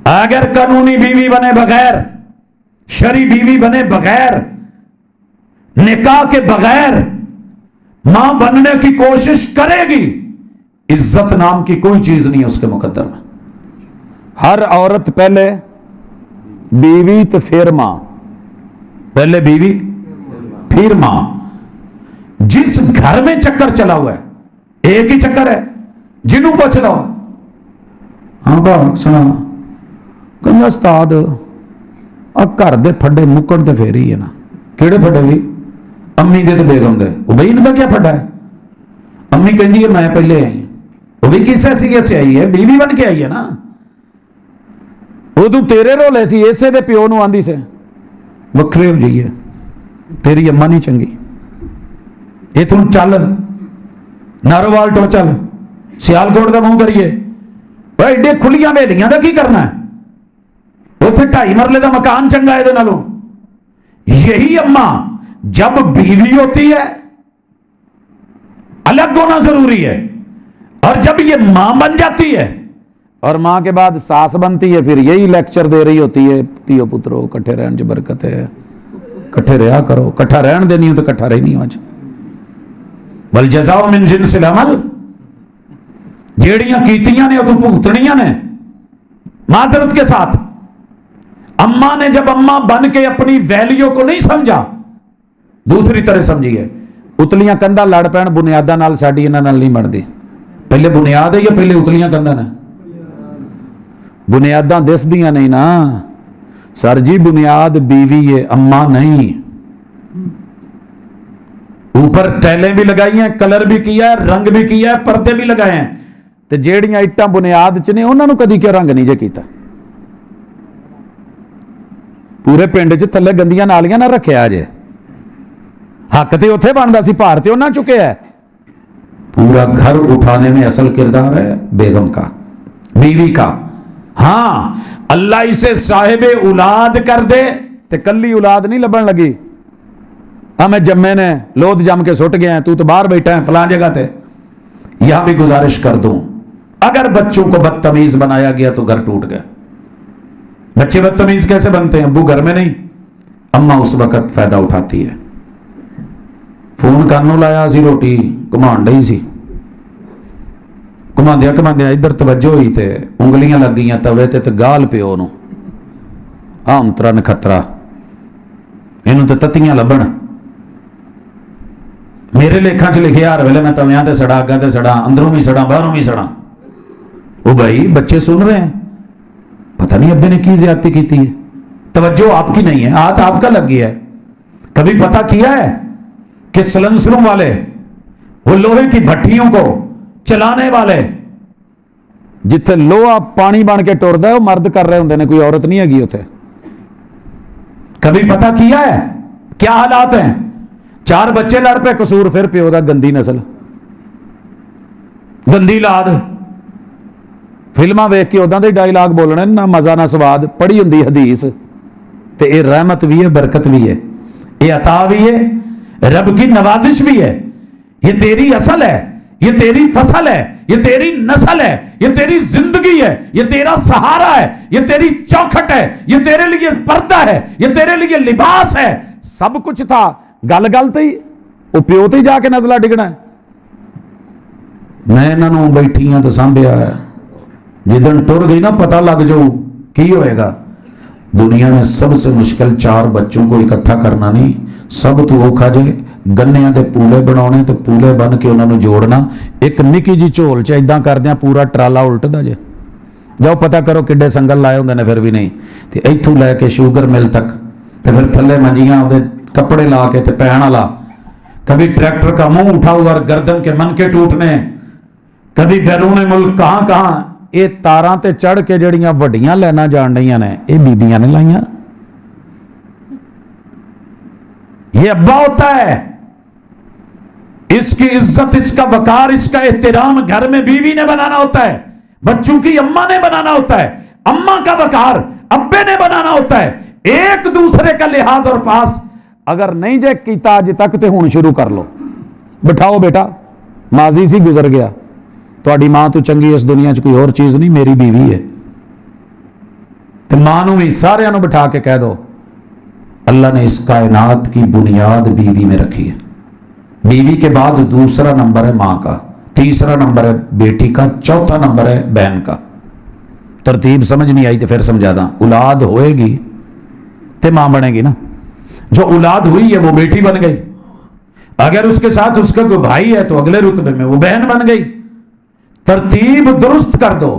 अगर कानूनी बीवी बने बगैर, शरी बीवी बने बगैर, निकाह के बगैर मां बनने की कोशिश करेगी, इज्जत नाम की कोई चीज नहीं है उसके मुकद्दर में। हर औरत पहले बीवी तो फिर मां, पहले बीवी फिर मां। जिस घर में चक्कर चला हुआ है, एक ही चक्कर है, जिन्हों पूछ लो, हाँ बा सुना कहना उस्ताद आ घर दे फड्डे मुक्कण ते फेर ही है ना। किहड़े फड्डे भी? अम्मी दे ते बेगम दे। वो बई इनका क्या फड्डा है? अम्मी कहती है मैं पहले आई, वो भी किस ऐसी से आई है, बीवी बन के आई है ना। उदू तेरे रोले सी, इसे दे प्यो नूं आंदी से वखरे हो जाइए, तेरी अम्मा नहीं चंगी, ये तू चल नारोवाल तो चल, सियालकोट का मुंह करिए, भाई एडे खुलियां वेलियां का की करना है? उसे 2.5 मरले का मकान चंगा है नालों। यही अम्मा जब बीवी होती है अलग होना जरूरी है, और जब ये मां बन जाती है और मां के बाद सास बनती है, फिर यही लेक्चर दे रही होती है, तियो पुत्रो कट्ठे रहन च बरकत है, कट्ठे रहा करो, कट्ठा रहन देनी हो तो कट्ठा रहनी हो। आज वल जज़ाउ मिन जिन्सिल अमल, जेड़ियां कीतियां ने उदों भुगतनियां ने माजरत के साथ। अम्मा ने जब अम्मा बन के अपनी वैल्यू को नहीं समझा, दूसरी तरह समझी है। उतलियां कंधा लड़ पैण बुनियादां नाल साडी इन्हां नाल नहीं बनदी। पहले बुनियाद है या पहले उतलियां कंधा ने? बुनियादां दिसदियां नहीं ना सर जी, बुनियाद बीवी है, अम्मा नहीं। ऊपर टैलें भी लगाई हैं, कलर भी किया है, रंग भी किया है, पर्दे भी लगाए हैं, ते जेड़ियां इट्टां बुनियाद च ने उन्हां नूं कदी क्यों रंग नहीं जे कीता? पूरे पिंड च थल्ले गंदियां नालियां ना रखिया जे, हक ते उत्थे बनदा सी, भार ते उन्हां चुके है। पूरा घर उठाने में असल किरदार है बेगम का, बीवी का। हाँ, अल्लाह इसे साहिबे औलाद कर दे ते कल्ली औलाद नहीं लभण लगी। मैं जम्मे ने लोध जम के सुट गया, तू तो बाहर बैठा है फलां जगह ते। यहां भी गुजारिश कर दूं, अगर बच्चों को बदतमीज बनाया गया तो घर टूट गया। बच्चे बदतमीज कैसे बनते हैं? अब्बू घर में नहीं, अम्मा उस वक्त फायदा उठाती है। फोन कानों लाया सी, रोटी घुमान रही सी, घुमांदिया घुमांदिया इधर तवज्जो हुई ते उंगलियां लग गई तवे ते गाल प्यो नूं, आमतरा नखतरा, इनू तो तत्तियां लभण। मेरे लेखा च लिखे हर वेले मैं तवियां ते सड़ा, अग्गां ते सड़ा, अंदरों भी सड़ा, बाहरों भी सड़ा। वो भाई बच्चे सुन रहे हैं, पता नहीं अब्बे ने की ज्यादती की है, तवज्जो आपकी नहीं है, हाथ आपका लग गया है। कभी पता किया है कि सलंसरों वाले, वो लोहे की भट्टियों को चलाने वाले, जिथे लोहा पानी बन के टुरदा है वो मर्द कर रहे होंगे ने, कोई औरत नहीं हैगी उथे। कभी पता किया है क्या हालात हैं? 4 बच्चे लड़ पे, कसूर फिर प्यो दा, गंदी नस्ल, गंदी लाद। फिल्मां वेख के उदां दे डायलॉग बोलने, ना मजा ना स्वाद। पढ़ी हुंदी हदीस ते ये रहमत भी है, बरकत भी है, ये अता भी है, रब की नवाजिश भी है। ये तेरी असल है, ये तेरी फसल है, ये तेरी नस्ल है, ये तेरी जिंदगी है, ये तेरा सहारा है, ये तेरी चौखट है, ये तेरे लिए पर्दा है, ये तेरे लिए लिबास है। सब कुछ था, गल गल ते ही वो प्यो ते ही जाके नजला डिगना है। मैं इन्हों बैठियां तो सांभिया है, जिदन टुर गई ना पता लग जाऊ की होएगा। दुनिया में सबसे मुश्किल 4 बच्चों को इकट्ठा करना नहीं, सब तो औखा जे गन्नियां दे पूले बनाने, तो पूले बन के उन्होंने जोड़ना। एक निकी जी झोल च इदां करदे पूरा ट्राला उल्टदा जे, जाओ पता करो किड्डे संगल लाए होंदे ने, फिर भी नहीं। तो इत्थों लैके शुगर मिल तक, तो फिर थल्ले मंजियां उहदे कपड़े ला के पैण वाला। कभी ट्रैक्टर का मुंह उठा हुआ, गर्दन के मन के टूटने, कभी बैरूने मुल्क कहां कहां। ये तारां ते चढ़ के जड़ियां वड्डियां लाइनां जान रही ने, ये बीबियां ने लाइयां। ये अब्बा होता है, इसकी इज्जत, इसका वकार, इसका एहतराम घर में बीवी ने बनाना होता है, बच्चों की अम्मा ने बनाना होता है, अम्मा का वकार अब्बे ने बनाना होता है। एक दूसरे का लिहाज और पास अगर नहीं जे कीता अज तक, तो हुण शुरू कर लो। ਬਿਠਾਓ ਬੇਟਾ, ਮਾਜ਼ੀ ਸੀ ਗੁਜ਼ਰ ਗਿਆ, ਤੁਹਾਡੀ ਮਾਂ ਤੋਂ ਚੰਗੀ ਇਸ ਦੁਨੀਆ 'ਚ ਕੋਈ ਹੋਰ ਚੀਜ਼ ਨਹੀਂ, ਮੇਰੀ बीवी है। तो मां नूं भी सारिਆਂ ਨੂੰ ਬਿਠਾ ਕੇ ਕਹਿ दो, अल्लाह ने इस कायनात की बुनियाद बीवी में रखी है। बीवी के बाद दूसरा नंबर है मां का, तीसरा नंबर है बेटी का, चौथा नंबर है बहन का। तरतीब समझ नहीं आई तो फिर समझादा, औलाद होएगी तो मां बनेगी ना, जो औलाद हुई है वो बेटी बन गई, अगर उसके साथ उसका कोई भाई है तो अगले रुतबे में वो बहन बन गई। तरतीब दुरुस्त कर दो,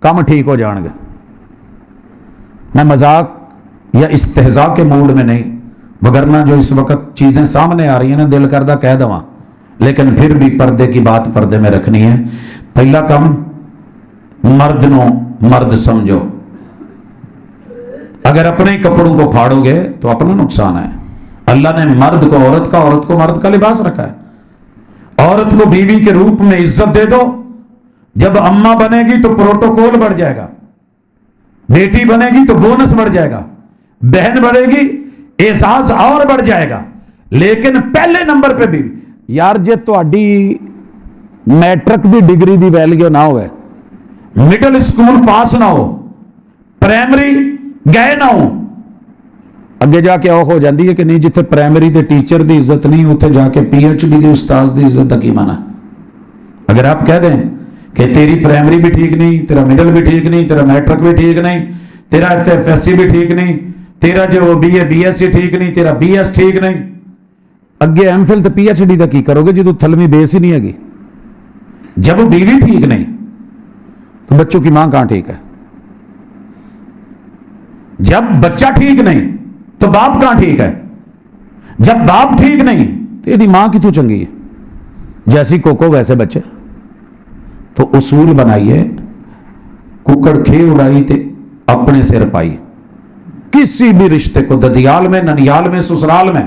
काम ठीक हो जाएंगे। मैं मजाक या इस्तेहजा के मूड में नहीं, वगरना जो इस वक्त चीजें सामने आ रही हैं ना, दिल करदा कह दवा, लेकिन फिर भी पर्दे की बात पर्दे में रखनी है। पहला काम, मर्द नो मर्द समझो। अगर अपने ही कपड़ों को फाड़ोगे तो अपना नुकसान है। अल्लाह ने मर्द को औरत का, औरत को मर्द का लिबास रखा है। औरत को बीवी के रूप में इज्जत दे दो, जब अम्मा बनेगी तो प्रोटोकॉल बढ़ जाएगा, बेटी बनेगी तो बोनस बढ़ जाएगा, बहन बढ़ेगी एहसास और बढ़ जाएगा। लेकिन पहले नंबर पे भी यार, जे तुहाडी मैट्रिक दी डिग्री दी वैल्यू ना होवे, मिडिल स्कूल पास ना हो, प्राइमरी गए ना हो, अगे जाके औख हो जाती है कि नहीं, जिथे प्राइमरी के टीचर की इज्जत नहीं, उत्थे जाके PhD के उस्ताद की इज्जत का की माना। अगर आप कह दें कि तेरी प्राइमरी भी ठीक नहीं, तेरा मिडिल भी ठीक नहीं, तेरा मैट्रिक भी ठीक नहीं, तेरा FSC भी ठीक नहीं, तेरा जो BA BSc ठीक नहीं, तेरा BS ठीक नहीं, अगे MPhil तो PhD का की करोगे जो थलवी बेस ही नहीं हैगी। जब बीवी ठीक नहीं तो बच्चों की मां कहां ठीक है? जब बच्चा ठीक नहीं तो बाप कहां ठीक है? जब बाप ठीक नहीं तो यदि मां कितों चंगी है? जैसी कोको वैसे बच्चे। तो उसूल बनाइए, कुकड़ खे उड़ाई ते अपने सिर पाई। किसी भी रिश्ते को ददियाल में, ननियाल में, ससुराल में,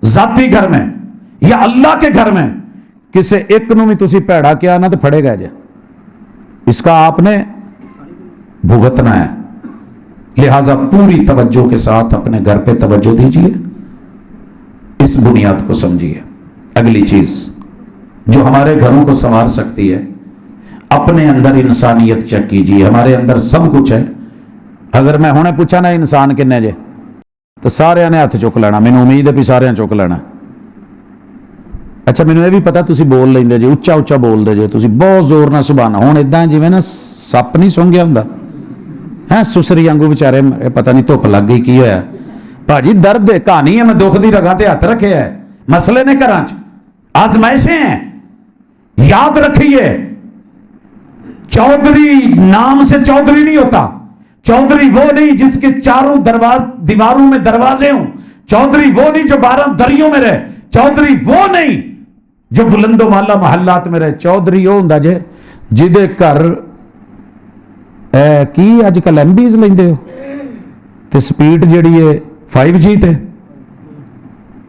जाती घर में या अल्लाह के घर में, किसी एक नूं भी तुसी भैड़ा किया ना तो फड़ेगा जे, इसका आपने भुगतना है। लिहाजा पूरी तवज्जो के साथ अपने घर पे तवज्जो दीजिए, इस बुनियाद को समझिए। अगली चीज जो हमारे घरों को संवार सकती है, अपने अंदर इंसानियत चेक कीजिए। हमारे अंदर सब कुछ है। अगर मैं हुणे पूछा ना इंसान किन्ने जे, तो सारे ने हथ चुक लेना, मैनूं उम्मीद है भी सारे चुक लेना। अच्छा, मैनूं यह भी पता तुसी बोल लेंदे जे, उच्चा उच्चा बोलदे जे तुसी, बहुत जोर नाल सुभाना। हुण इदां जिवें ना सप नहीं सुंघिया हुंदा है, सुसरी वांगू बेचारे, पता नहीं धुप लग गई की होया। भाजी दर्द है, कहानी है, मैं दुख दी रगां ते हथ रखे है, मसले ने घरां च, आजमाइशें हैं। याद रखिए, चौधरी नाम से चौधरी नहीं होता। चौधरी वो नहीं जिसके चारों दीवारों में दरवाजे हों। चौधरी वो नहीं जो 12 दरियों में रहे। चौधरी वो नहीं जो बुलंदो माला महल्लात में रहे। चौधरी वो हुंदा जे जिदे घर की अजकल MBs लेंदे हो ते स्पीड जिहड़ी है 5G ते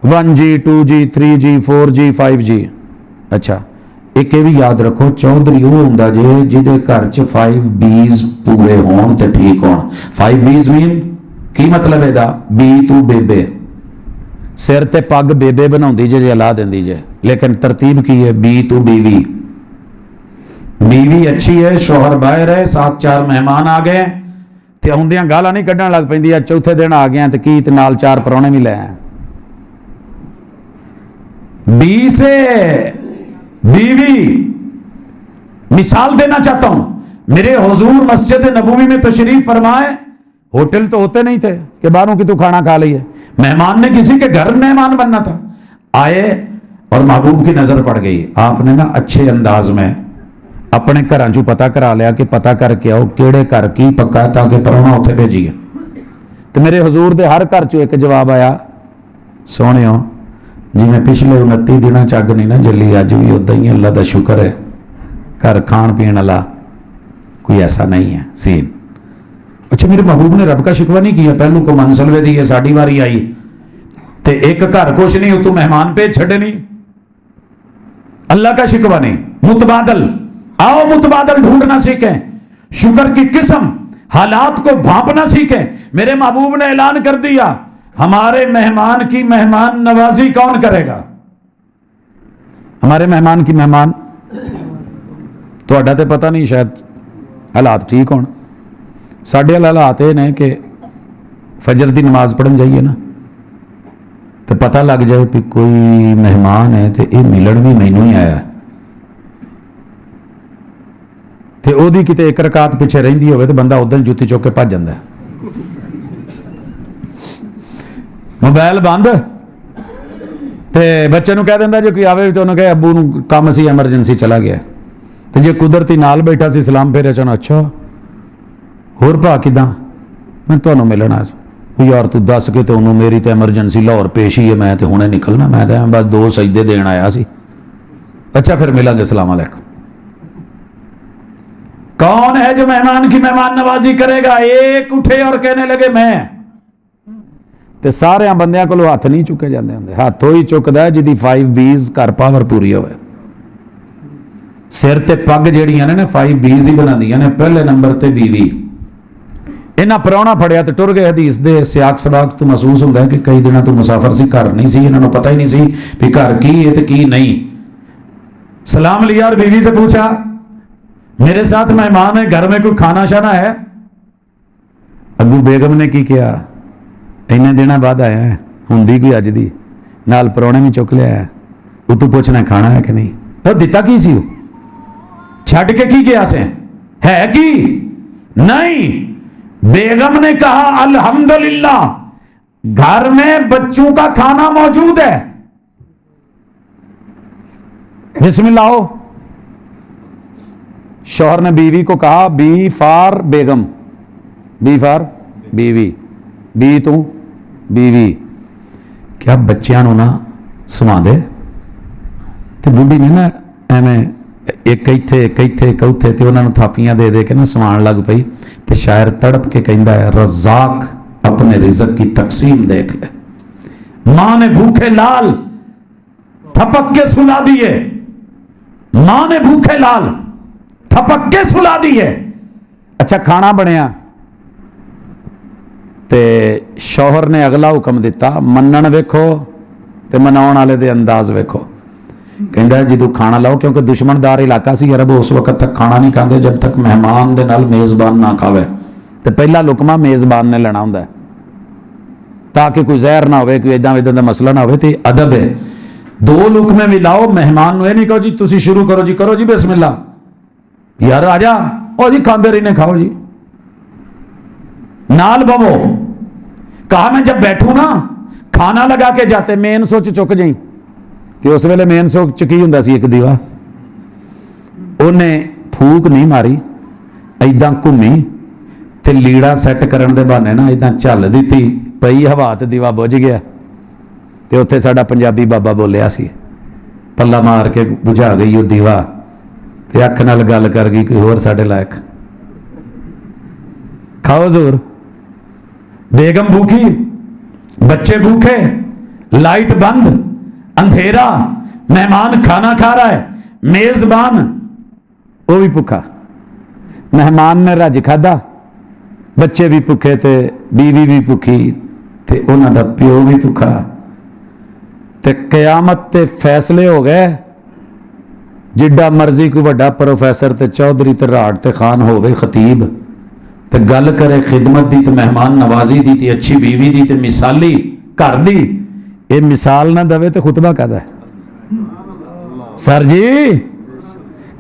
1G 2G 3G 4G 5G। अच्छा, एक ये भी याद रखो, चौधरी वो हुंदा जे जिदे घर च 5Bs पूरे होण ते ठीक होण। 5Bs मीन की मतलब है? बी तू बेबे, सिर ते पग बेबे बनाउंदी जे ला देंदी जे, लेकिन तरतीब की है? बी तू बीवी। बीवी अच्छी है, शोहर बाहर है, 7-4 मेहमान आ गए ते आउंदियां गालां नहीं कड्ढण लग पैंदी, चौथे दिन आ गए ते की ते नाल 4 परौणे भी ले आए। बी से बीवी मिसाल देना चाहता हूं। मेरे हुजूर मस्जिद नबवी में तशरीफ फरमाए, होटल तो होते नहीं थे कि बाहरों की तो खाना खा लिए, मेहमान ने किसी के घर मेहमान बनना था। आए और महबूब की नजर पड़ गई। आपने ना अच्छे अंदाज में अपने घरां चों पता करा लिया कि पता करके आओ किहड़े घर की पक्का, ताकि परौणा उत्थे भेजिए। तो मेरे हुजूर दे हर घर चों एक जवाब आया, सोहणिओ जिवें पिछले 29 दिनों च अग नहीं ना जली, अज भी उदा ही अल्लाह का शुक्र है, घर खाण पीण वाला कोई ऐसा नहीं है सीन। अच्छा, मेरे महबूब ने रब का शिकवा नहीं किया, पहलू को मनसलवे दी है, साड़ी वारी आई ते एक घर कुछ नहीं, तू मेहमान पे छड़े नहीं, अल्लाह का शिकवा नहीं। मुतबादल, आओ मुतबादल ढूंढना सीखें, शुक्र की किस्म, हालात को भांपना सीखें। मेरे महबूब ने ऐलान कर दिया, हमारे मेहमान की मेहमान नवाजी कौन करेगा? हमारे मेहमान की मेहमान ਤੁਹਾਡਾ ਤੇ ਪਤਾ ਨਹੀਂ, ਸ਼ਾयद ਹਾਲਾਤ ਠੀਕ ਹੋਣ। ਸਾਡੇ ਹਾਲਾਤ ਇਹ ਨੇ ਕਿ ਫਜਰ ਦੀ ਨਮਾਜ਼ ਪੜ੍ਹਨ ਜਾਈਏ ਨਾ ਤੇ ਪਤਾ ਲੱਗ ਜਾਏ ਕਿ ਕੋਈ ਮਹਿਮਾਨ ਹੈ ਤੇ ਇਹ ਮਿਲਣ ਵੀ ਮੈਨੂੰ ਹੀ ਆਇਆ ਤੇ ਉਹਦੀ ਕਿਤੇ ਇੱਕ ਰਕਾਤ ਪਿੱਛੇ ਰਹਿੰਦੀ ਹੋਵੇ ਤੇ ਬੰਦਾ ਉਦੋਂ ਜੁੱਤੀ ਚੁੱਕ ਕੇ ਭੱਜ ਜਾਂਦਾ। ਮੋਬਾਈਲ ਬੰਦ ਤੇ ਬੱਚੇ ਨੂੰ ਕਹਿ ਦਿੰਦਾ ਜੇ ਕੋਈ ਆਵੇ ਤੇ ਉਹਨੂੰ ਕਹੇ ਅੱਬੂ ਨੂੰ ਕੰਮ ਸੀ, ਐਮਰਜੈਂਸੀ ਚਲਾ ਗਿਆ। ਤੇ ਜੇ ਕੁਦਰਤੀ ਨਾਲ ਬੈਠਾ ਸੀ ਸਲਾਮ ਫੇਰਿਆ ਚਾਹਣਾ, ਅੱਛਾ ਹੋਰ ਭਾ ਕਿਦਾਂ, ਮੈਂ ਤੁਹਾਨੂੰ ਮਿਲਣਾ। ਯਾਰ ਤੂੰ ਦੱਸ ਕੇ ਤੇ ਉਹਨੂੰ ਮੇਰੀ ਤੇ ਐਮਰਜੈਂਸੀ ਲਾਹੌਰ ਪੇਸ਼ੀ ਹੈ, ਮੈਂ ਤੇ ਹੁਣੇ ਨਿਕਲਣਾ, ਮੈਂ ਤਾਂ ਬਸ 2 ਸਜਦੇ ਦੇਣ ਆਇਆ ਸੀ। ਅੱਛਾ ਫਿਰ ਮਿਲਾਂਗੇ, ਸਲਾਮ अलैकुम। कौन है जो मेहमान की मेहमान नवाजी करेगा? एक उठे और कहने लगे मैं। ਤੇ ਸਾਰਿਆਂ ਬੰਦਿਆਂ ਕੋਲੋਂ ਹੱਥ ਨਹੀਂ ਚੁੱਕੇ ਜਾਂਦੇ ਹੁੰਦੇ, ਹੱਥ ਉਹੀ ਚੁੱਕਦਾ ਜਿਹਦੀ 5 B's ਘਰ ਪਾਵਰ ਪੂਰੀ ਹੋਵੇ। ਸਿਰ ਤੇ ਪੱਗ ਜਿਹੜੀਆਂ ਨੇ 5 B's ਹੀ ਬਣਾਉਂਦੀਆਂ ਨੇ। ਪਹਿਲੇ ਨੰਬਰ ਤੇ ਬੀਵੀ। ਇਹਨਾਂ ਪ੍ਰਾਹੁਣਾ ਫੜਿਆ ਤੇ ਟੁਰ ਗਏ। ਹਦੀਸ ਦੇ ਸਿਆਕ ਸਬਾਕ ਤੋਂ ਮਹਿਸੂਸ ਹੁੰਦਾ ਹੈ ਕਿ ਕਈ ਦਿਨਾਂ ਤੋਂ ਮੁਸਾਫਰ ਸੀ, ਘਰ ਨਹੀਂ ਸੀ, ਇਹਨਾਂ ਨੂੰ ਪਤਾ ਹੀ ਨਹੀਂ ਸੀ ਵੀ ਘਰ ਕੀ ਹੈ ਤੇ ਕੀ नहीं। सलाम लिया और बीवी से पूछा मेरे साथ मेहमान है, घर में कोई खाना शाना है? अबू बेगम ने की किया, इन्ने दिनों बाद आया है, हुंदी कोई अज दी, नाल परौने भी चुक लिया है, तू पूछना खाना है कि नहीं। तो दिता की सी, छड़ के की गया से है की नहीं। बेगम ने कहा अल्हम्दुलिल्लाह घर में बच्चों का खाना मौजूद है, बिस्मिल्लाह। शौहर ने बीवी को कहा बी फॉर बेगम, बी फॉर बीवी, बी तू बीवी। क्या बच्चों ਨੂੰ ਨਾ ਸੁਵਾ ਦੇ ਤੇ ਬੁੱਢੀ ਨੇ ਨਾ ਐਵੇਂ ਇੱਕ ਇੱਥੇ ਕੌਥੇ ਤੇ ਉਹਨਾਂ ਨੂੰ ਥਾਪੀਆਂ ਦੇ ਦੇ ਕੇ ਨਾ ਸਵਾਣ ਲੱਗ ਪਈ ਤੇ ਸ਼ਾਇਰ ਤੜਪ ਕੇ ਕਹਿੰਦਾ ਹੈ रज़ाक अपने रिज़्क़ की तकसीम देख ले। माँ ने भूखे लाल थपक के सुला दिए, माँ ने भूखे लाल थपक के सुला दिए। अच्छा खाना बनया ते शौहर ने अगला हुक्म दिता, मनन वेखो ते मनाउण वाले दे अंदाज वेखो। कहंदा जदों खाना लाओ, क्योंकि दुश्मनदार इलाका सी अरब, उस वक्त तक खाना नहीं खाते जब तक मेहमान दे नाल मेज़बान ना खावे। ते पहला लुकमा मेज़बान ने लेना हुंदा ताकि कोई जहर ना होवे, कोई इदां दा मसला ना होवे। ते अदब है, 2 लुकमे भी लाओ, मेहमान नूं ये नहीं कहो जी तुसीं शुरू करो जी बिस्मिल्लाह, यार आजा ओ जी खांदे रहने खाओ जी, नाल बवो। कहा मैं जब बैठू ना खाना लगा के जाते मेन सोच चुक जाई। तो उस वेले मेन सोच की हुंदा सी, एक दीवा उन्हें फूक नहीं मारी, इदां घूमी ते लीड़ा सैट करन दे बहाने ना इदां झल दित्ती, पई हवा ते दीवा बुझ गया। ते उत्थे साडा पंजाबी बाबा बोलिया सी, पल्ला मार के बुझा गई वो दीवा ते अख नाल गल कर गई कोई होर साडे लायक। खाओ जोर। बेगम भूखी, बच्चे भूखे, लाइट बंद, अंधेरा, मेहमान खाना खा रहा है, मेजबान वो भी भूखा। मेहमान ने रज खादा, बच्चे भी भुखे ते बीवी भी भुखी ते उन्हां दा प्यो भी भुखा। ते कयामत ते फैसले हो गए। जिड्डा मर्जी कोई वड्डा प्रोफैसर ते चौधरी ते राड़ ते खान होवे खतीब ते गल करे खिदमत दी ते मेहमान नवाजी दी ते अच्छी बीवी दी ते मिसाली घर दी, ये मिसाल ना दवे ते खुतबा कहदा है। सर जी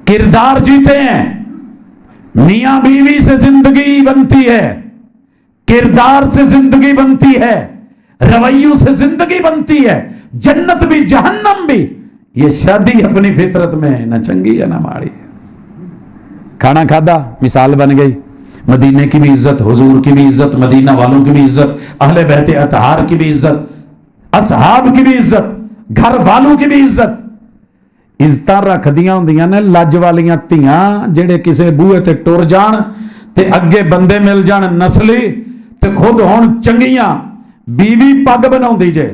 किरदार जीते हैं, मियां बीवी से जिंदगी बनती है, किरदार से जिंदगी बनती है, रवैयों से जिंदगी बनती है, जन्नत भी जहन्नम भी। ये शादी अपनी फितरत में न चंगी है ना माड़ी। खाना खादा, मिसाल बन गई। मदीने की भी इज्जत, हुजूर की भी इज्जत, मदीना वालों की भी इज्जत, अहले बैत अतहार की भी इज्जत, असहाब की भी इज्जत, घर वालों की भी इज्जत। इज्जत रखदियां हुंदियां ने लज वालियां धीआं, जेड़े किसे बूहे ते टुर जान ते अगे बंदे मिल जान नस्ली ते खुद होण चंगियां। बीवी पग बनाउंदी जे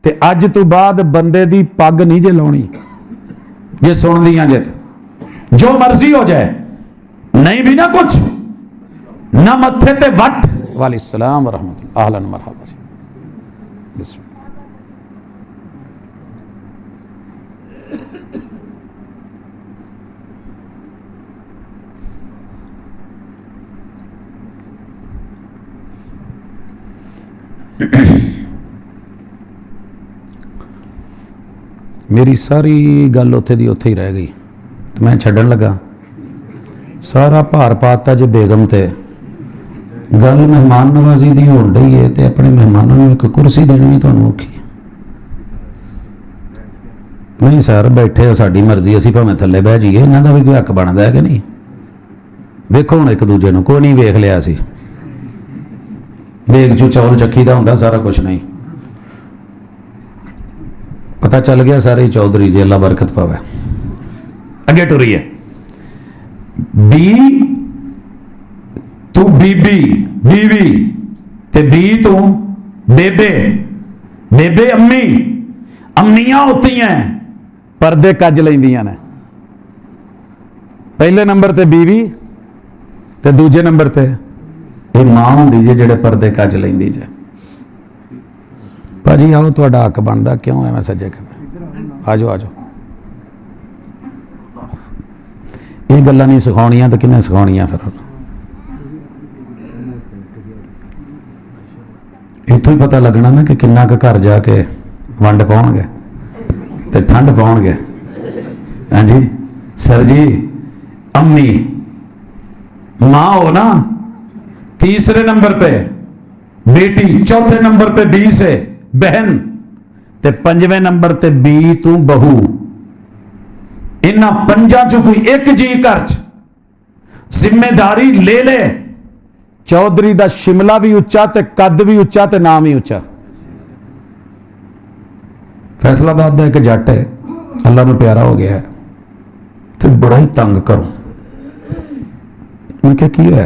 ते अज तो बाद बंदे दी पग नहीं जे लाउणी, जे सुनदियां जे जो मर्जी हो जाए, नहीं भी ना कुछ ना मत्थे ते वट। वाले सलाम व रहमतुल्लाह, अहलन मरहबा। बिस्मिल्लाह। ਮੇਰੀ ਸਾਰੀ ਗੱਲ ਉੱਥੇ ਦੀ ਉੱਥੇ ਹੀ ਰਹਿ ਗਈ ਤੇ ਮੈਂ ਛੱਡਣ ਲੱਗਾ, ਸਾਰਾ ਭਾਰ ਪਾਤਾ ਜੇ ਬੇਗਮ ਤੇ। ਗੱਲ ਮਹਿਮਾਨ ਨਵਾਜ਼ੀ ਦੀ ਹੋਣ ਡਈ ਹੈ ਤੇ ਆਪਣੇ ਮਹਿਮਾਨਾਂ ਨੂੰ ਇੱਕ ਕੁਰਸੀ ਦੇਣੀ ਵੀ ਤੁਹਾਨੂੰ ਔਖੀ ਹੈ। ਨਹੀਂ ਸਰ, ਬੈਠੇ ਹੋ, ਸਾਡੀ ਮਰਜ਼ੀ, ਅਸੀਂ ਭਾਵੇਂ ਥੱਲੇ ਬਹਿ ਜਾਈਏ, ਇਹਨਾਂ ਦਾ ਵੀ ਕੋਈ ਹੱਕ ਬਣਦਾ ਹੈ ਕਿ ਨਹੀਂ? ਵੇਖੋ ਹੁਣ ਇੱਕ ਦੂਜੇ ਨੂੰ, ਕੋਈ ਨਹੀਂ ਵੇਖ ਲਿਆ ਸੀ, ਵੇਖ ਚੋਂ ਚੌਲ ਚੱਕੀ ਦਾ ਹੁੰਦਾ ਸਾਰਾ ਕੁਝ ਨਹੀਂ ਪਤਾ ਚੱਲ ਗਿਆ। ਸਾਰੇ ਚੌਧਰੀ ਜੀ, ਅੱਲਾ ਬਰਕਤ ਪਾਵੇ। ਅੱਗੇ ਟੁਰੀਏ। ਬੀ ਤੂੰ ਬੀਬੀ, ਬੀਵੀ, ਤੇ ਬੀ ਤੂੰ ਬੇਬੇ, ਬੇਬੇ ਅੰਮੀ। ਅੰਮੀਆਂ ਹੁੰਦੀਆਂ ਪਰਦੇ ਕੱਜ ਲੈਂਦੀਆਂ ਨੇ। ਪਹਿਲੇ ਨੰਬਰ ਤੇ ਬੀਵੀ ਤੇ ਦੂਜੇ ਨੰਬਰ ਤੇ ਇਹ ਮਾਂ ਹੁੰਦੀ ਜੇ ਜਿਹੜੇ ਪਰਦੇ ਕੱਜ ਲੈਂਦੀ ਜੇ। ਭਾਜੀ ਆਓ, ਤੁਹਾਡਾ ਹੱਕ ਬਣਦਾ, ਕਿਉਂ ਐਵੇਂ ਸੱਜੇ ਖੱਬੇ? ਆ ਜਾਓ, ਆ ਜਾਓ। ਇਹ ਗੱਲਾਂ ਨਹੀਂ ਸਿਖਾਉਣੀਆਂ ਤਾਂ ਕਿਹਨੇ ਸਿਖਾਉਣੀਆਂ ਫਿਰ? ਇੱਥੋਂ ਹੀ ਪਤਾ ਲੱਗਣਾ ਨਾ ਕਿ ਕਿੰਨਾ ਕੁ ਘਰ ਜਾ ਕੇ ਵੰਡ ਪਾਉਣਗੇ ਤੇ ਠੰਡ ਪਾਉਣਗੇ। ਹਾਂਜੀ सर जी, अम्मी माँ हो ना, तीसरे नंबर पे बेटी, चौथे नंबर पे बी से बहन, ते पंजवें नंबर ते बी तू बहू। इन्हां पंजां चों कोई एक जी घर च जिम्मेदारी ले ले। चौधरी दा शिमला भी उच्चा ते कद भी उच्चा ते नाम ही उच्चा। फैसलाबाद का एक जट है, अल्लाह नूं प्यारा हो गया है, तो बड़ा ही तंग करो। मैं क्या होया?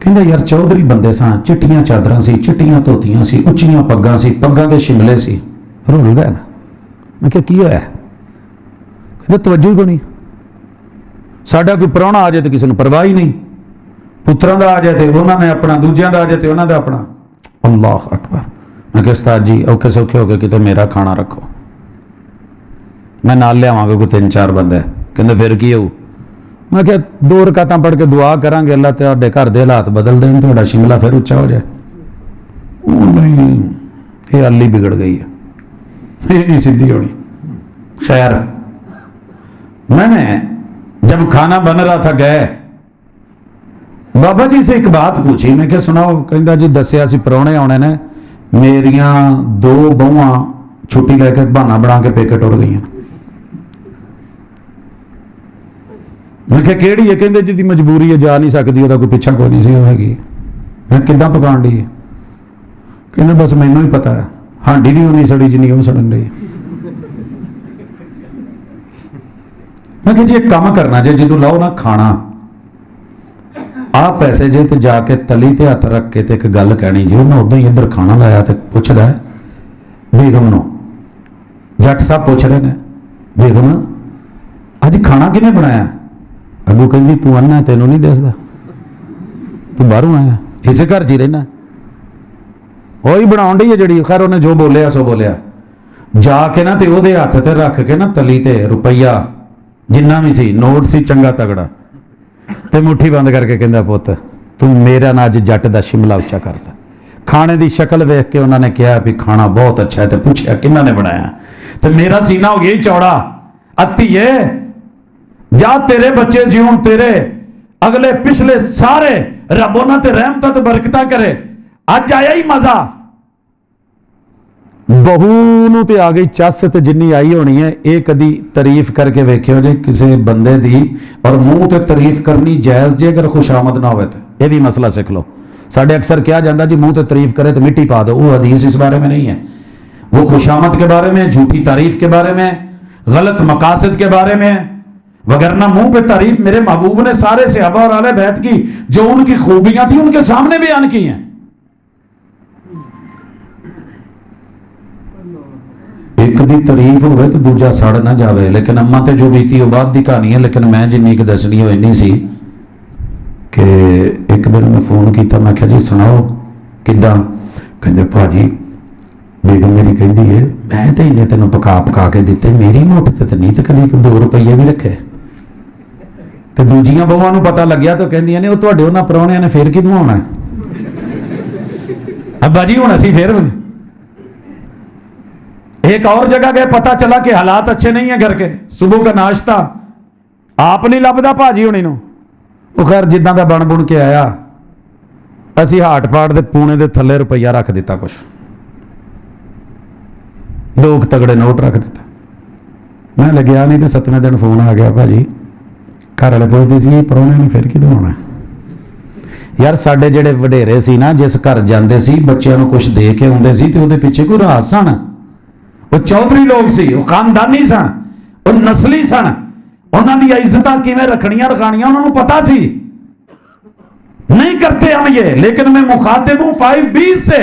कहंदा यार चौधरी बंदे सां, चिट्टियां चादरां सी, चिट्टियां धोतियां सी, उच्चियां पग्गां सी, पग्गां दे शिमले सी, रुल गए ना। मैं क्या होया? कहंदा तवज्जो ही कोई नहीं, साडा कोई प्राहुणा आ जाए तो किसी नूं परवाह ही नहीं, पुत्रां दा आ जाए तो उन्होंने अपना, दूजियां दा आ जाए तो उन्होंने अपना। अल्लाह अकबर। मैं क्या उस्ताद जी औखे सौखे हो गए, किते मेरा खाना रखो, मैं नाल लियावांगा कोई 3-4 बंदे। कहंदे फिर की होऊ? मैं क्या 2 रकातां पढ़ के दुआ करांगे, अल्लाह तुहाडे घर दे हालात बदल देण, तुहाडा शिमला फिर उच्चा हो जाए। नहीं, ये अल्ली बिगड़ गई है, ये नहीं सीधी होनी। खैर, मैंने जब खाना बन रहा था गए, बाबा जी से एक बात पूछी। मैं क्या सुनाओ? कहंदा जी दस्सिया सी प्राहुणे आउणे ने, मेरियां 2 बहुआं छुट्टी लैके बहाना बना के पेके टुर गई। मैं क्या केड़ी है? कहंदे जिहदी मजबूरी है, जा नहीं सकती, ओहदा कोई पिछा कोई नहीं सी होगी। मैं किद्दां पकाण दी? कहंदे बस मैनूं ही पता है, हांडी नहीं होनी सड़ी जिन्नी ओह सड़न दी। मैं क्या जी एक काम करना जे, जदों लाओ ना खाना, आ पैसे जे ते जाके तली ते हथ रख के ते एक गल कहनी जी। उन्हें उदों ही इधर खाना लाया तो पुछदा है बेगम नूं, जट साहब पूछ रहे ने, बेगम अज खाना किने बनाया? अगू कहंदी तू अन्ना, तेनों नहीं दसदा, तू बाहरों आया, इसे घर च ही रहना, वही बनाउण डई है जिहड़ी। खैर उन्हें जो बोलिया सो बोलिया। जाके ना ते ओहदे हथ ते रख के ना तली ते रुपया जिन्ना भी सी, नोट सी चंगा तगड़ा, ते मुट्ठी बंद करके कहंदा पुत्त तू मेरा ना अज जट दा शिमला उच्चा करता। खाने की शक्ल वेख के उन्होंने कहा भी खाना बहुत अच्छा है, तो पूछा किन्ना ने बनाया? तो मेरा सीना हो गया चौड़ा, अति है जा तेरे बच्चे जीवन, तेरे अगले पिछले सारे रब उन्हां ते रहमत ते बरकत करे। अज आया ही मजा। बहू नूं ते आ गई चस, ते जिन्नी आई होनी है ये कदी तारीफ करके वेखियो जे किसी बंदे दी, और मुंह ते तारीफ करनी जायज़ जे अगर खुशामद ना होवे। तो यह भी मसला सीख लो। साढ़े अक्सर क्या जाता जी मुंह तो तारीफ करे तो मिट्टी पा दो, वो हदीस इस बारे में नहीं है। वो खुशामद के बारे में, झूठी तारीफ के बारे में, गलत मकासद के बारे में। वगरना मुंह पे तारीफ मेरे महबूब ने सारे सहाबा और आले बैत की, जो उनकी खूबियां थी उनके सामने बयान की हैं। एक दी तारीफ होवे तो दूजा सड़ ना जावे। लेकिन अम्मा ते जो बीती वो बाद की कहानी है, लेकिन मैं जिन्नी क दसनी हो इन्नी सी कि एक दिन मैं फोन किया, मैं क्या जी सुनाओ किदा? कहते भाजी बेगम मेरी कहती है मैं तो इन्हें तेन पका के दिते, मेरी मुठ तो नहीं, तो कभी 2 रुपये भी रखे। तो दूजियां बहुआं नूं पता लग्या तो कहंदियां ने वो तुहाडे उन्हां प्राहुणियां ने फिर किदों आउणा? अब्बा जी हुण असीं फिर एक और जगह गए, पता चला कि हालात अच्छे नहीं है घर के। सुबह का नाश्ता आप नहीं लभदा भाजी हुणी नूं। वो खैर जिद्दां दा बन बुन के आया, असीं हाट पाट दे पूने दे थल्ले रुपया रख दिता, कुछ 2 तगड़े नोट रख दिता। मैं लग्या नहीं तो 7वें दिन फोन आ गया, भाजी घर वाले पुछदे सी परौणे नूं फिर किदों आउणा। यार साडे जिहड़े वडेरे सी ना, जिस घर जांदे सी बच्चिआं नूं कुछ दे के आउंदे सी ते ओहदे पिछे कोई राज सन। वो चौधरी लोग सी, वो खानदानी सन, वो नस्ली सन, उन्हां दी इज्जतां किवें रखणियां रखाणियां उन्हां नूं पता सी। नहीं करते हम ये, लेकिन मैं मुखातिब हूं 5B से।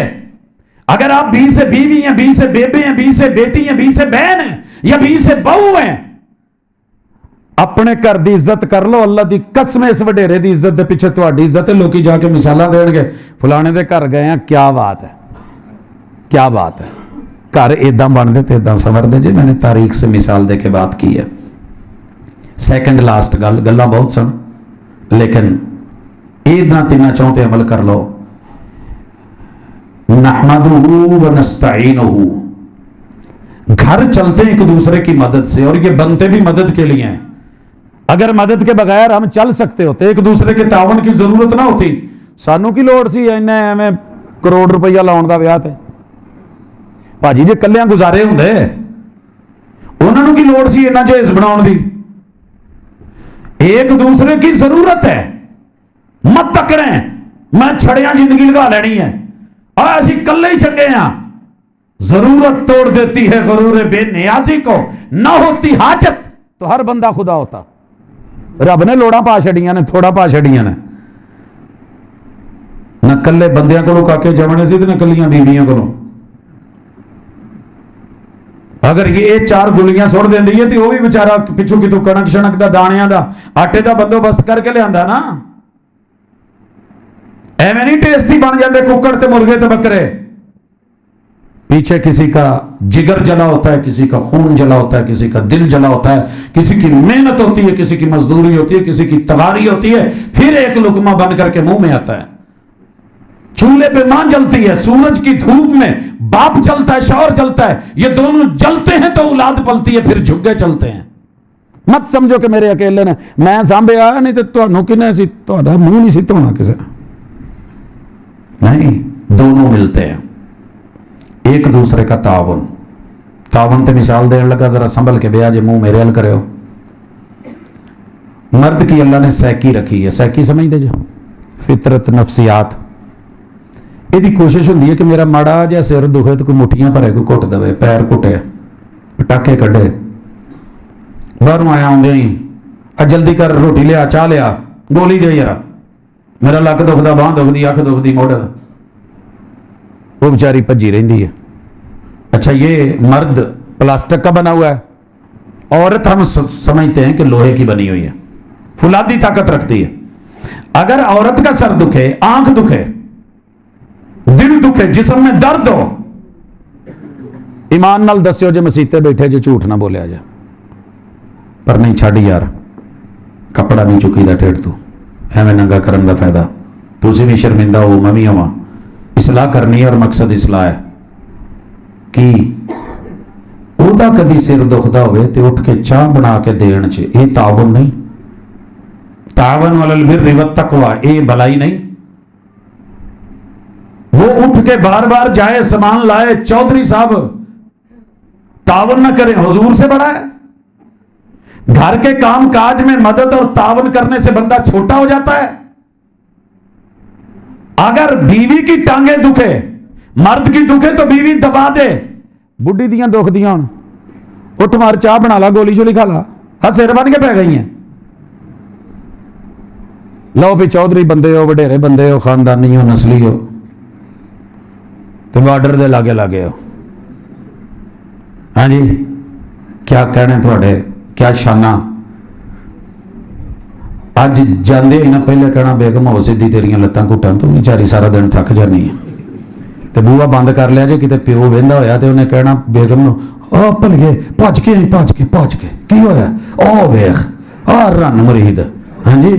अगर आप B से बीवी हैं, B से बेबे हैं, B से बेटी हैं, B से बहन हैं या B से बहू हैं, अपने घर की इज्जत कर लो। अल्लाह की कसम इस वडेरे की इज्जत के पिछे तुहाडी इज्जत है। लोग जाके मिसालां देणगे, फलाने दे घर गए हैं, क्या बात है, क्या बात है, घर इदां बनदे ते इदां संवरदे जी। मैंने तारीख से मिसाल दे के बात की है। सैकेंड लास्ट गल, गल्लां बहुत सन, लेकिन इन्हां तिन्हां चौं ते अमल कर लो। नहमदुहु व नस्तईनुहु, घर चलते हैं एक दूसरे की मदद से, और ये बनते भी मदद के लिए हैं। अगर मदद के बगैर हम चल सकते होते, एक दूसरे के तावन की जरूरत ना होती, सानू की लोड़ सी इन्ने एवें करोड़ रुपया लाउण दा विआह ते। भाजी जे कल्लियां गुजारे हुंदे, उन्हां नूं की लोड़ सी इन्ना जहेज बनाउण दी। एक दूसरे की जरूरत है। मत तकड़े मैं छड़िया जिंदगी लगा लेनी है और असी कल्ले ही चंगे हां। जरूरत तोड़ देती है गरूर बेनियाजी को, ना होती हाजत तो हर बंदा खुदा होता। रब ने लोड़ा पा छड़ियां ने, थोड़ा पा छड़ियां ने। न कल्ले बंदियां कोलों काके जमने सी ते न कल्लियां बीवियां कोलों। अगर ये 4 गुलियां सुट देंदी है तो वह भी बेचारा पिछू कितों कणक शणक दा दाणियां दा आटे दा बंदोबस्त करके लियांदा ना। एवें नहीं टेस्टी बन जाते कुकड़ ते मुर्गे ते बकरे। पीछे किसी का जिगर जला होता है, किसी का खून जला होता है, किसी का दिल जला होता है, किसी की मेहनत होती है, किसी की मजदूरी होती है, किसी की तगारी होती है, फिर एक लुकमा बन करके मुंह में आता है। चूल्हे पे मां जलती है, सूरज की धूप में बाप जलता है, शौहर जलता है, ये दोनों जलते हैं तो औलाद पलती है, फिर झुग्गे चलते हैं। मत समझो कि मेरे अकेले ने मैं सांभया, नहीं तो तुहानू किने सी तुहाडा मुंह नहीं सी धोना किसे। नहीं, दोनों मिलते हैं, एक दूसरे का तावन। तावन ते मिसाल देने लगा, जरा संभल के बेया जे मुंह मेरे हल करे हो। मर्द की अल्लाह ने सैकी रखी है, सैकी समझते जो फितरत नफसियात। यदि कोशिश होंगी है कि मेरा माड़ा जहा सिर दुखे तो कोई मुठियां भरे, कोई घुट दे, पैर घुटे, पटाखे कढ़े, बाहरों आया आउंदे ही जल्दी कर, रोटी लिया, चाह लिया, गोली दे यार, मेरा लक दुखदा, बांह दुखदी, अख दुखदी, मोढ़, वो बेचारी भजी रही है। अच्छा, ये मर्द प्लास्टिक का बना हुआ है, औरत हम समझते हैं कि लोहे की बनी हुई है, फुलादी ताकत रखती है। अगर औरत का सर दुखे, आंख दुखे, दिल दुखे, जिस्म में दर्द हो, ईमान नाल दस्यो जे मसीते बैठे जे झूठ ना बोलिया जा, पर नहीं छड़ यार, कपड़ा नहीं चुकीदा ढेड़ तू, एवें नंगा करन दा फायदा, तुसी भी शर्मिंदा हो, मैं भी होवां। इसलाह करनी है और मकसद इसलाह है कि ओदा कदी सिर दुखदा होवे ते उठ के चाह बना के देण च, ये तावन नहीं। तावन अलल बिर्रि व तकवा, ये भलाई नहीं। वो उठ के बार बार जाए, सामान लाए, चौधरी साहब तावन न करें, हुजूर से बड़ा है। घर के काम काज में मदद और तावन करने से बंदा छोटा हो जाता है। अगर बीवी की टांगे दुखे, मर्द की दुखे तो बीवी दबा दे, बुढ़ी दियां दुख दियां हुण, उठ मार चाह बना ला, गोली शोली खा ला, हाँ सिर बन के पै गई हैं। लो भी चौधरी बंदे हो, वडेरे बंदे हो, खानदानी हो, नस्ली हो, तो बॉर्डर दे लागे लागे हो। हाँ जी, क्या कहने थोड़े, क्या शाना। अज जाते ही ना पहले कहना बेगम हो सीधी तेरियां लत्तां घुटन, तो बेचारी सारा दिन थक जानी है। तो बूहा बंद कर लिया जे किते प्यो वेंदा होया तो उन्हें कहना बेगम नूं, आ भलिए भज के भज के की होया, आ वेख आ रन मुरीद, हाँ जी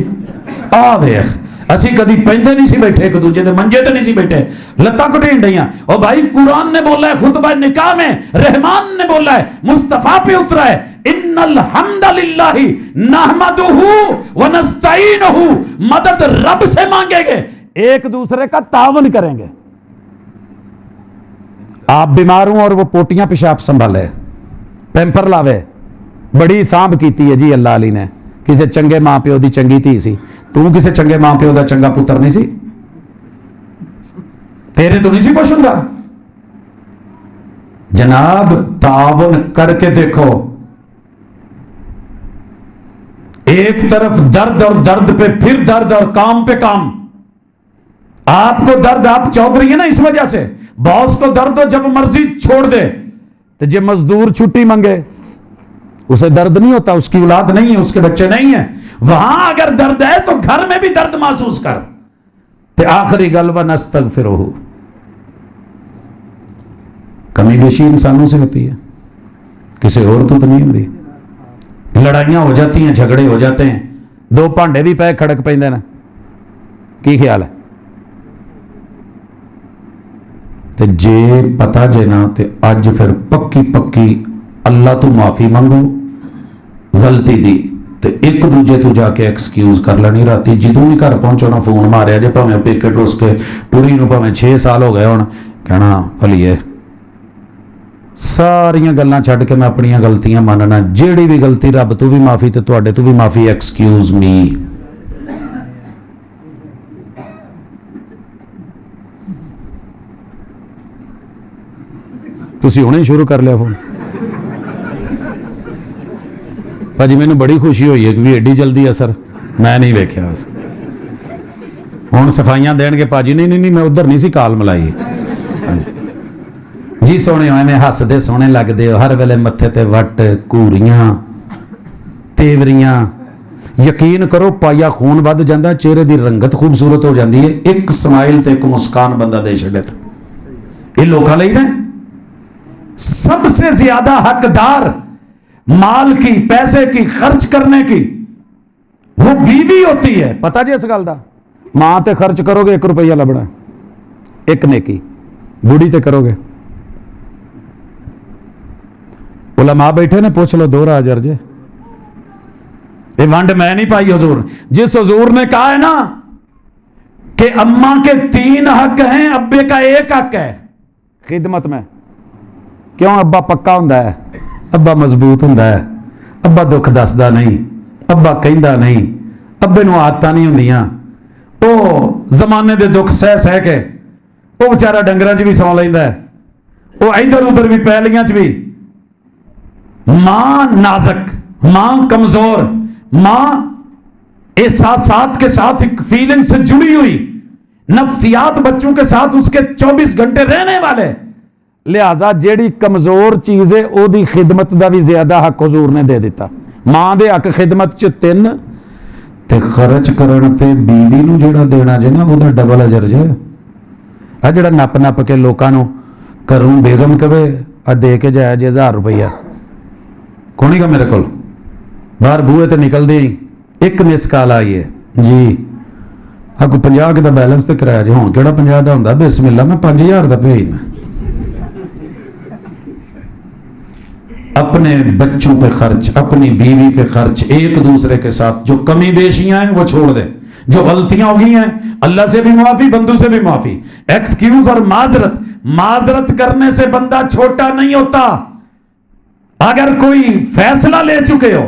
आ वेख। असी कदी पैंदे नहीं सी बैठे, एक दूजे दे मंजे ते नहीं सी बैठे, लत्ता घुटीन रही। और भाई कुरान ने बोला है खुतबा निकाह में, रहमान ने बोला है, मुस्तफा पे उतरा है, इन्नल हम्दलिल्लाहि नहमदुहु व नस्तईनुहु, मदद रब से मांगेंगे, एक दूसरे का तावन करेंगे। आप बीमार हो और वो पोटियां पेशाब संभाले, पैंपर लावे, बड़ी सांभ कीती है जी अल्लाह अली ने। किसी चंगे मां प्यो दी चंगी धी सी, तू किसी चंगे मां प्यो दा चंगा पुत्र नहीं सी, तेरे तो नहीं सी कुछ हुंदा। जनाब तावन करके देखो, एक तरफ दर्द और दर्द पे फिर दर्द और काम पे काम। आपको दर्द, आप चौधरी है ना इस वजह से, बॉस को दर्द हो जब मर्जी छोड़ दे, तो जब मजदूर छुट्टी मांगे उसे दर्द नहीं होता, उसकी औलाद नहीं है, उसके बच्चे नहीं है। वहां अगर दर्द है तो घर में भी दर्द महसूस कर। ते आखिरी गल व नस्तगफिरुहु, कमी बेशी इंसानों से होती है, किसी और तो नहीं होती। लड़ाइयां हो जाती हैं, झगड़े हो जाते हैं, दो भांडे भी पै खड़क पैंदे ना, की ख्याल है? ते जे पता जे ना ते अज फिर पक्की पक्की अल्लाह तो माफी मंगो गलती दी, ते एक दूजे तो जाके एक्सक्यूज कर लेनी। राती जदों भी घर पहुंचो ना फोन मारिया जे, भावें पेके टुस के टुरी नूं भावें 6 साल हो गए हुण, कहना भलीए सारियां गल्लां छड्ड के मैं अपनियां गलतियां मानना, जेड़ी भी गलती रब तो भी माफी ते तुहाडे तो भी माफी, एक्सक्यूज मी। तुसीं हुणे शुरू कर लिया फोन। भाजी मैनू बड़ी खुशी हुई है कि एडी जल्दी असर मैं नहीं वेख्या। बस हुण सफाइयां देणगे भाजी, नहीं मैं उधर नहीं सी काल मलाई। जी सोने एवें हसदे सोहने लगदे हो, हर वेले मत्थे ते वट घूरियां तेवरियां। यकीन करो पाया खून वध जांदा, चेहरे दी रंगत खूबसूरत हो जाती है, एक स्माइल ते एक मुस्कान बंदा दे छड़े। ये लोकां लई ने सबसे ज्यादा हकदार माल की, पैसे की, खर्च करने की वो बीवी होती है। पता जी इस गल दा? मां ते खर्च करोगे 1 रुपया लभना, एक नेकी। बुढ़ी ते करोगे, उलमा बैठे ने, पूछ लो 2 राजर जे। ये वंड मैं नहीं पाई हुजूर। जिस हुजूर ने कहा है ना कि अम्मा के 3 हक हैं, अब्बे का 1 हक है खिदमत में। क्यों? अब्बा पक्का हुंदा है, अब्बा मजबूत हुंदा है, अब्बा दुख दसदा नहीं, अब्बा कहंदा नहीं, अब्बे नूं आदतां नहीं हुंदियां, वो जमाने दे दुख सह सह के वो बेचारा डंगरां 'च भी सौ लैंदा है, वो इधर उधर भी पैलियां 'च भी। मां नाजक, मां कमजोर, मां एहसासात के साथ एक फीलिंग से जुड़ी हुई, नफ्सियात बच्चों के साथ उसके 24 घंटे रहने वाले। लिहाजा जेड़ी कमजोर चीज है ओदी खिदमत का भी ज्यादा हक हुजूर ने दे दिता। मां दे हक खिदमत च 3 ते खर्च करन ते बीवी नूं जेड़ा देना जे ना ओदा डबल अजर जे। आ जेड़ा नप नप के लोकां नूं घरों बेगम कवे आ दे के जाया जे 1000 रुपया, कोनी का मेरे को बाहर बूहे ते निकलदे ही एक मिस कॉल आई है जी, आपको 50 का बैलेंस तो कराया जी, हुण केड़ा 50 का हुंदा, बिस्मिल्लाह मैं 5000 का भेजना। अपने बच्चों पे खर्च, अपनी बीवी पे खर्च, एक दूसरे के साथ जो कमी बेशियां हैं वो छोड़ दे, जो गलतियां हो गई हैं अल्लाह से भी माफी, बंदू से भी माफी। एक्सक्यूज और माजरत, माजरत करने से बंदा छोटा नहीं होता। अगर कोई फैसला ले चुके हो,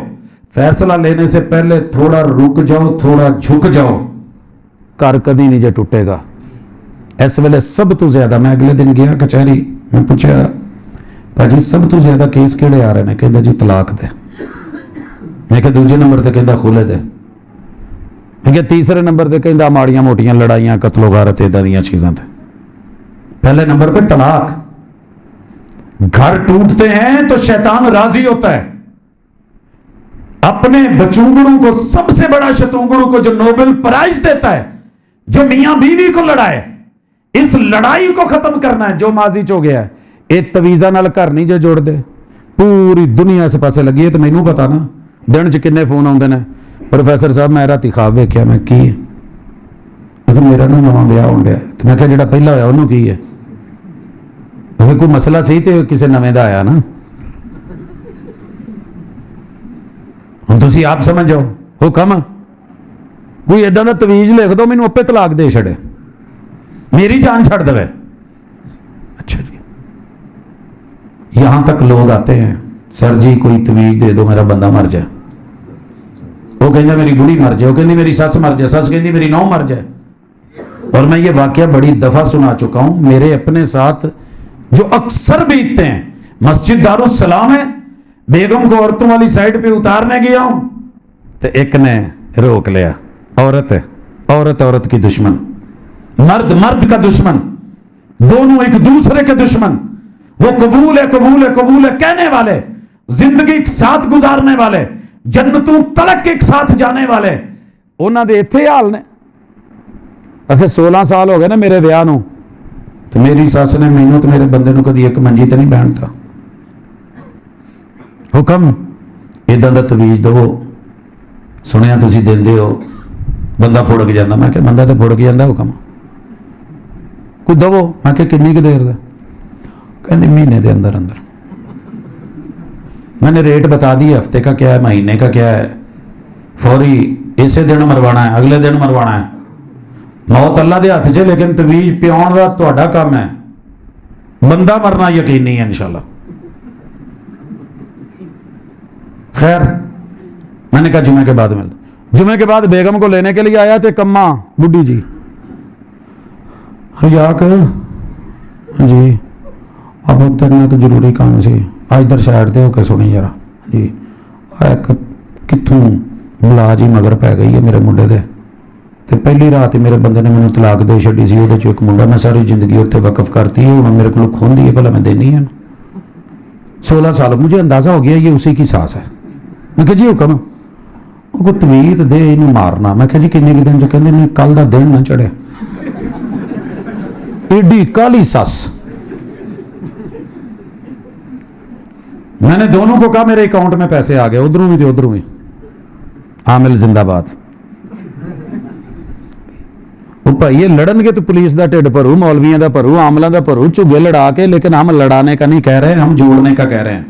फैसला लेने से पहले थोड़ा रुक जाओ, थोड़ा झुक जाओ, घर कदी नहीं जे टूटेगा। इस वेले सब तो ज्यादा, मैं अगले दिन गया कचहरी, मैं पूछा भाजी सब तो ज्यादा केस किहड़े आ रहे हैं? कहता जी तलाक दे। मैं कहा दूजे नंबर ते कहता खुले दे। मैं कहा तीसरे नंबर ते कहता माड़ियां मोटियां लड़ाइयां, कत्लो गारत, इदां दीयां चीजां ते। पहले नंबर पे तलाक। घर टूटते हैं तो शैतान राजी होता है। अपने बचूंगड़ों को, सबसे बड़ा शतूंगड़ों को जो नोबेल प्राइज देता है, जो मियां बीवी को लड़ाए, इस लड़ाई को खत्म करना है जो माजी च हो गया है। ये तवीजा नाल घर नहीं जो जोड़ दे, पूरी दुनिया इस पासे लगी है। तो मैनू पता ना दिन च किन्ने फोन आउंदे ने, प्रोफैसर साहब मैं राती ख्वाब वेख्या। मैं की کہ میرا نا نواں بیاہ ہون ڈیا تو میں کہا جڑا پہلا ہویا انہوں کی ہے کہ کوئی مسئلہ سی تو کسی نویں دا آیا نا ہوں تسی آپ سمجھ جاؤ حکم کوئی ادھا دا تویز لکھ دو مینوں اپے طلاق دے چھڑے میری جان چھڑ دے اچھا جی یہاں تک لوگ آتے ہیں سر جی کوئی تویز دے دو میرا بندہ مر جائے وہ کہنا میری بڑی مر جائے وہ کہنی میری سس مر جائے سس کہنی میری نو مر جائے اور میں یہ واقعہ بڑی دفعہ سنا چکا ہوں میرے اپنے ساتھ جو اکثر بیتتے ہیں مسجد دارالسلام ہے بیگم کو عورتوں والی سائڈ پہ اتارنے گیا ہوں تو ایک نے روک لیا عورت ہے عورت کی دشمن مرد کا دشمن دونوں ایک دوسرے کے دشمن وہ قبول ہے کہنے والے زندگی ایک ساتھ گزارنے والے جنتوں تلک ایک ساتھ جانے والے انہاں دے ایتھے حال نے اکھے 16 سال ہو گئے نا میرے ویاہ نو تو میری ساس نے مینوں تو میرے بندے نو کدی ایک منجی تے نہیں بہنتا حکم ادھا دا تویز دو سنیا تسی دیندے ہو بندہ پھڑک جاندہ میں کہ بندہ تے پھڑک جاندہ حکم کوئی دو میں کہ کنی کی دیر دا کہندے مہینے دے اندر میں نے ریٹ بتا دی ہفتے کا کیا ہے مہینے کا کیا ہے فوری اسے دن مروانا ہے اگلے دن مروانا ہے موت اللہ دے ہاتھ سے لیکن تویز پیون دا تہاڈا کام ہے بندہ مرنا یقینی ہے انشاءاللہ خیر میں نے کہا جمعے کے بعد جمعے کے بعد بیگم کو لینے کے لیے آیا تھے کما بڈھی جی جی اب تیرنا ایک ضروری کام سی ادھر سائڈ تے ہو کے سنی ذرا جی کتوں بلا جی مگر پی گئی ہے میرے منڈے دے تے پہلی رات ہی میرے بندے نے مینوں طلاق دے چھڈی سی وہ ایک منڈا میں ساری زندگی اتنے وقف کرتی ہے ہوں میرے کو کھوندی ہے بھلا میں دینی ہے 16 سال مجھے اندازہ ہو گیا یہ اسی کی ساس ہے میں کہ جی حکم وہ کو تویت دے انہوں مارنا میں کہ جی کنے کے دن جو کہندے نے کل دا دن نہ چڑھے ایڈی کالی ساس میں نے دونوں کو کہا میرے اکاؤنٹ میں پیسے آ گئے ادھروں بھی تھے ادھروں بھی عامل زندہ باد یہ لڑن گے تو پولیس دا ٹھڈ بھرو مولویاں دا بھرو عاملاں دا بھرو چوگے لڑا کے لیکن ہم لڑانے کا نہیں کہہ رہے ہم جوڑنے کا کہہ رہے ہیں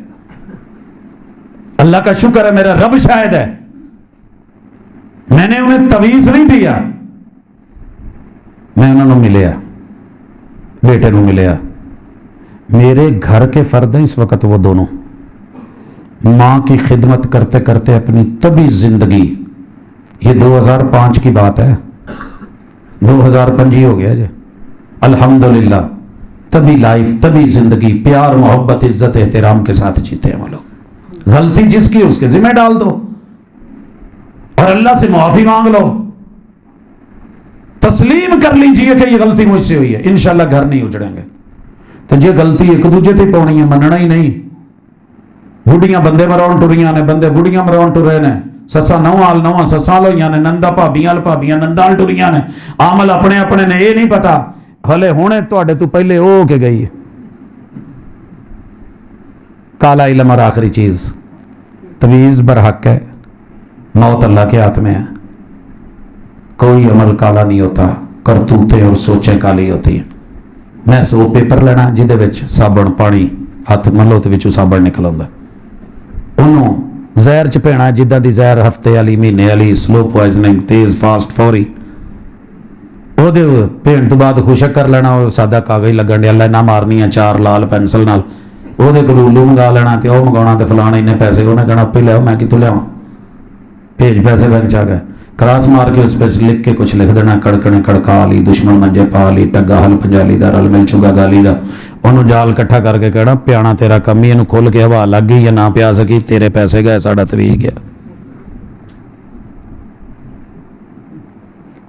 اللہ کا شکر ہے میرا رب شاہد ہے میں نے انہیں تویز نہیں دیا میں انہوں نے ملیا بیٹے نو ملیا میرے گھر کے فرد ہیں اس وقت وہ دونوں ماں کی خدمت کرتے کرتے اپنی طبی زندگی یہ 2005 کی بات ہے 2005 ہو گیا جی الحمدللہ طبی لائف طبی زندگی پیار محبت عزت احترام کے ساتھ جیتے ہیں وہ لوگ غلطی جس کی اس کے ذمہ ڈال دو اور اللہ سے معافی مانگ لو تسلیم کر لیجئے کہ یہ غلطی مجھ سے ہوئی ہے انشاءاللہ گھر نہیں اجڑیں گے تو یہ غلطی ایک دوجے تے پاؤنی ہے مننا ہی نہیں بڑھیاں بندے مراؤن ٹریاں نے بندے بڑھیاں مراؤن ٹرے نے سسا نوال نواں سسال ہوئی نے نندا بھابیاں نندال ٹریاں نے عمل اپنے اپنے نے یہ نہیں پتا ہلے ہونے تواڈے تو پہلے ہو کے گئی کالا علم اور آخری چیز تویز برحق ہے موت اللہ کے ہاتھ میں ہے کوئی عمل کالا نہیں ہوتا کرتوتیں اور سوچیں کالی ہوتی ہیں میں سو پیپر لینا جہدے وچ صابن پانی ہاتھ ملو تے وچوں صابن نکل آਉਂدا انہوں زہر چ پینا جدہ دی زہر ہفتے والی مہینے والی سلو پوائزننگ تیز فاسٹ فوری وہ پین تو بعد خشک کر لینا سادہ کاغذ لگن ڈیا نہ مارنی 4 لال پینسل نال وہ کلولو منگا لینا تے وہ منگاਉਣਾ تے فلانا انہیں پیسے انہیں کہنا پہ لیا میں کتوں لیا بھیج پیسے بینک آ گئے کراس مار کے اس پہ لکھ کے کچھ لکھ دینا کڑکنے کڑکا لی دشمن منجے پا لی ٹگا ہل پنجالی دا رل مل چگا گالی دا انہوں جال کٹھا کر کے کہنا پیانا تیرا کمی انہوں کھول کے ہوا لگ گئی یا نہ پیا سکی تیرے پیسے گئے ساڑا توی گیا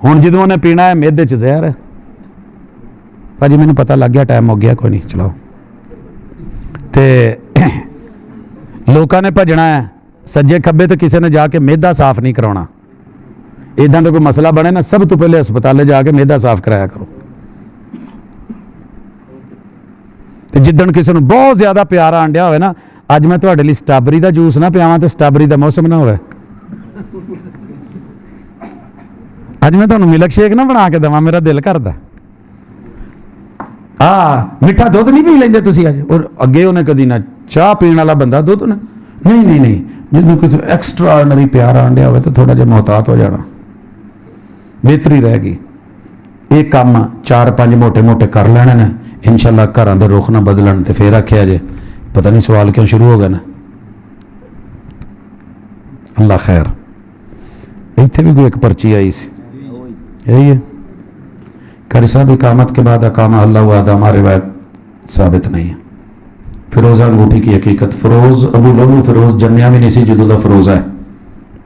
ہوں جدوں نے پینا ہے میدے چ زہر ہے بھاجی مینوں پتہ لگ گیا ٹائم ہو گیا کوئی نہیں چلاؤ تے لوکاں نے بھجنا ہے سجے کھبے تو کسی نے جا کے میدا صاف نہیں کراؤنا ادھر تو کوئی مسئلہ بنے نا سب تو پہلے ہسپتالے جا کے میدا صاف کرایا کرو جدن کسی نے بہت زیادہ پیار آنڈیا ہوئے نا اج میں تواڈے لئی سٹرابری دا جوس نہ پیاواں تے سٹرابری دا موسم نہ ہوئے ਅੱਜ ਮੈਂ ਤੁਹਾਨੂੰ ਮਿਲਕ ਸ਼ੇਕ ਨਾ ਬਣਾ ਕੇ ਦੇਵਾਂ, ਮੇਰਾ ਦਿਲ ਕਰਦਾ। ਮਿੱਠਾ ਦੁੱਧ ਨਹੀਂ ਪੀ ਲੈਂਦੇ ਤੁਸੀਂ ਅੱਜ? ਔਰ ਅੱਗੇ ਉਹਨੇ ਕਦੀ ਨਾ ਚਾਹ ਪੀਣ ਵਾਲਾ ਬੰਦਾ ਦੁੱਧ ਨਾ, ਨਹੀਂ ਜਦੋਂ ਕੁਝ ਐਕਸਟਰਾ ਆਰਡੀਨਰੀ ਪਿਆਰ ਆਣ ਡਿਆ ਹੋਵੇ ਤਾਂ ਥੋੜਾ ਜਿਹਾ ਮੁਹਤਾਤ ਹੋ ਜਾਣਾ ਬਿਹਤਰੀ ਰਹਿ ਗਈ। ਇਹ ਕੰਮ 4-5 ਮੋਟੇ ਕਰ ਲੈਣੇ ਨੇ इंशाअल्लाह। घरां दे रुख ना बदलन ते फिर आखिया जे पता नहीं सवाल क्यों शुरू हो गए ना। अल्लाह खैर। इत्थे भी कोई एक पर्ची आई सी, यही है कारी साहब, इकामत के बाद अकामा अल्लाह व आदमा रिवायत साबित नहीं है। फिरोजा अंगूठी की हकीकत, फिरोज अबू लुलु फिरोज जन्निया भी नहीं सी जदों दा फिरोज है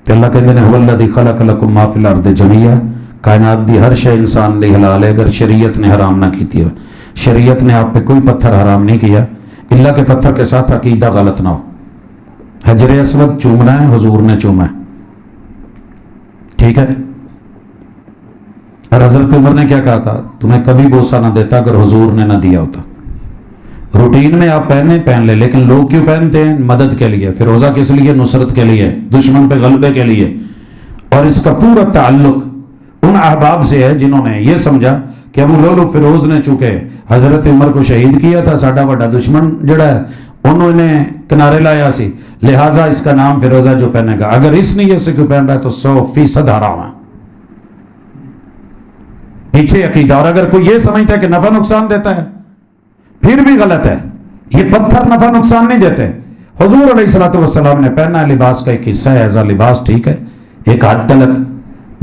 ते अल्लाह कहंदे ने हुवल्लज़ी खलक़ लकुम मा फिल अर्दि जमीआ, कायनात दी हर शय इंसान लई हलाल है अगर शरीयत ने हराम ना की हो। शरीयत ने आप पे कोई पत्थर हराम नहीं किया इल्ला के पत्थर के साथ अकीदा गलत ना हो। हजरे अस्वद चूमना है, हुजूर ने चूमा है, ठीक है। और हजरत उमर ने क्या कहा था, तुम्हें कभी बोसा ना देता अगर हुजूर ने ना दिया होता। रूटीन में आप पहन ले, लेकिन लोग क्यों पहनते हैं? मदद के लिए। फिरोजा किस लिए? नुसरत के लिए, दुश्मन पे गलबे के लिए। और इसका पूरा ताल्लुक उन अहबाब से है जिन्होंने ये समझा कि अबू लुलु फिरोज ने चूंकि हजरत उमर को शहीद किया था, साडा बड़ा दुश्मन जड़ा है उन्होंने किनारे लाया सी, लिहाजा इसका नाम फिरोजा जो पहनेगा। अगर इस नीयत से क्यों पहन रहा है तो 100% हराम है, पीछे अकीदा। और अगर कोई ये समझता है कि नफा नुकसान देता है फिर भी गलत है। ये पत्थर नफा नुकसान नहीं देते। हुजूर अलैहिस्सलातु वस्सलाम ने पहना है, लिबास का एक हिस्सा है, ऐसा लिबास ठीक है एक हद तक,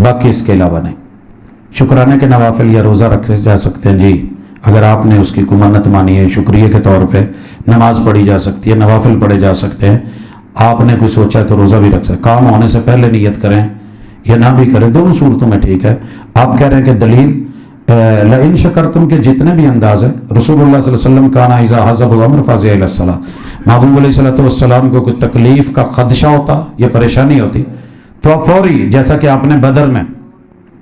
बाकी इसके अलावा नहीं। शुक्राने के नवाफिल या रोज़ा रखे जा सकते हैं जी, अगर आपने उसकी कुमानत मानी है, शुक्रिया के तौर पे नमाज पढ़ी जा सकती है, नवाफिल पढ़े जा सकते हैं। आपने कोई सोचा है तो रोज़ा भी रख सकते। काम होने से पहले नियत करें या ना भी करें, दोनों सूरतों में ठीक है। आप कह रहे हैं कि दलील लइन शकरतुम के जितने भी अंदाज है, रसूलुल्लाह सल्लल्लाहु अलैहि वसल्लम काना इज़ा हज़ब अम्र फ़ज़िया इला सलाह, महबूब अलैहिस्सलातु वस्सलाम को कोई तकलीफ का खदशा होता या परेशानी होती तो आप फौरी, जैसा कि आपने बदर में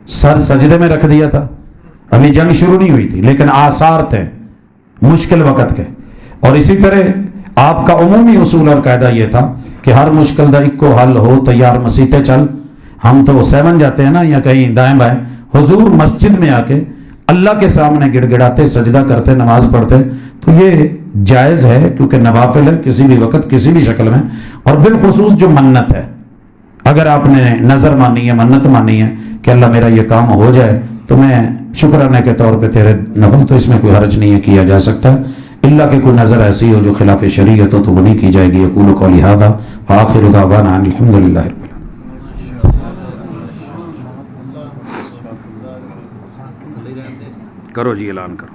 सर सजदे में रख दिया था, अभी जंग शुरू नहीं हुई थी लेकिन आसार थे मुश्किल वक़्त के। और इसी तरह आपका उमूमी उसूल और कायदा ये था कि हर मुश्किल दा इक्को हल हो, तैयार मसीते चल। हम तो 7 जाते हैं ना या कहीं दाएं बाएं, हुजूर मस्जिद में आके अल्लाह के सामने गिड़गिड़ाते, सजदा करते, नमाज पढ़ते, तो ये जायज़ है क्योंकि नवाफिल है किसी भी वक़्त किसी भी शक्ल में। और बिलखुसूस जो मन्नत है, अगर आपने नज़र मानी है, मन्नत मानी है कि अल्लाह मेरा ये काम हो जाए तो मैं शुक्राने के तौर पे तेरे नफल, तो इसमें कोई हर्ज नहीं है, किया जा सकता है। इल्ला कि कोई नज़र ऐसी हो जो खिलाफ शरीयत हो तो वो नहीं की जाएगी। यक़ूलु क़ौली हाज़ा व आखिरु दावाना अनिल हम्दुलिल्लाहि रब्बिल आलमीन। करो जी, ऐलान करो।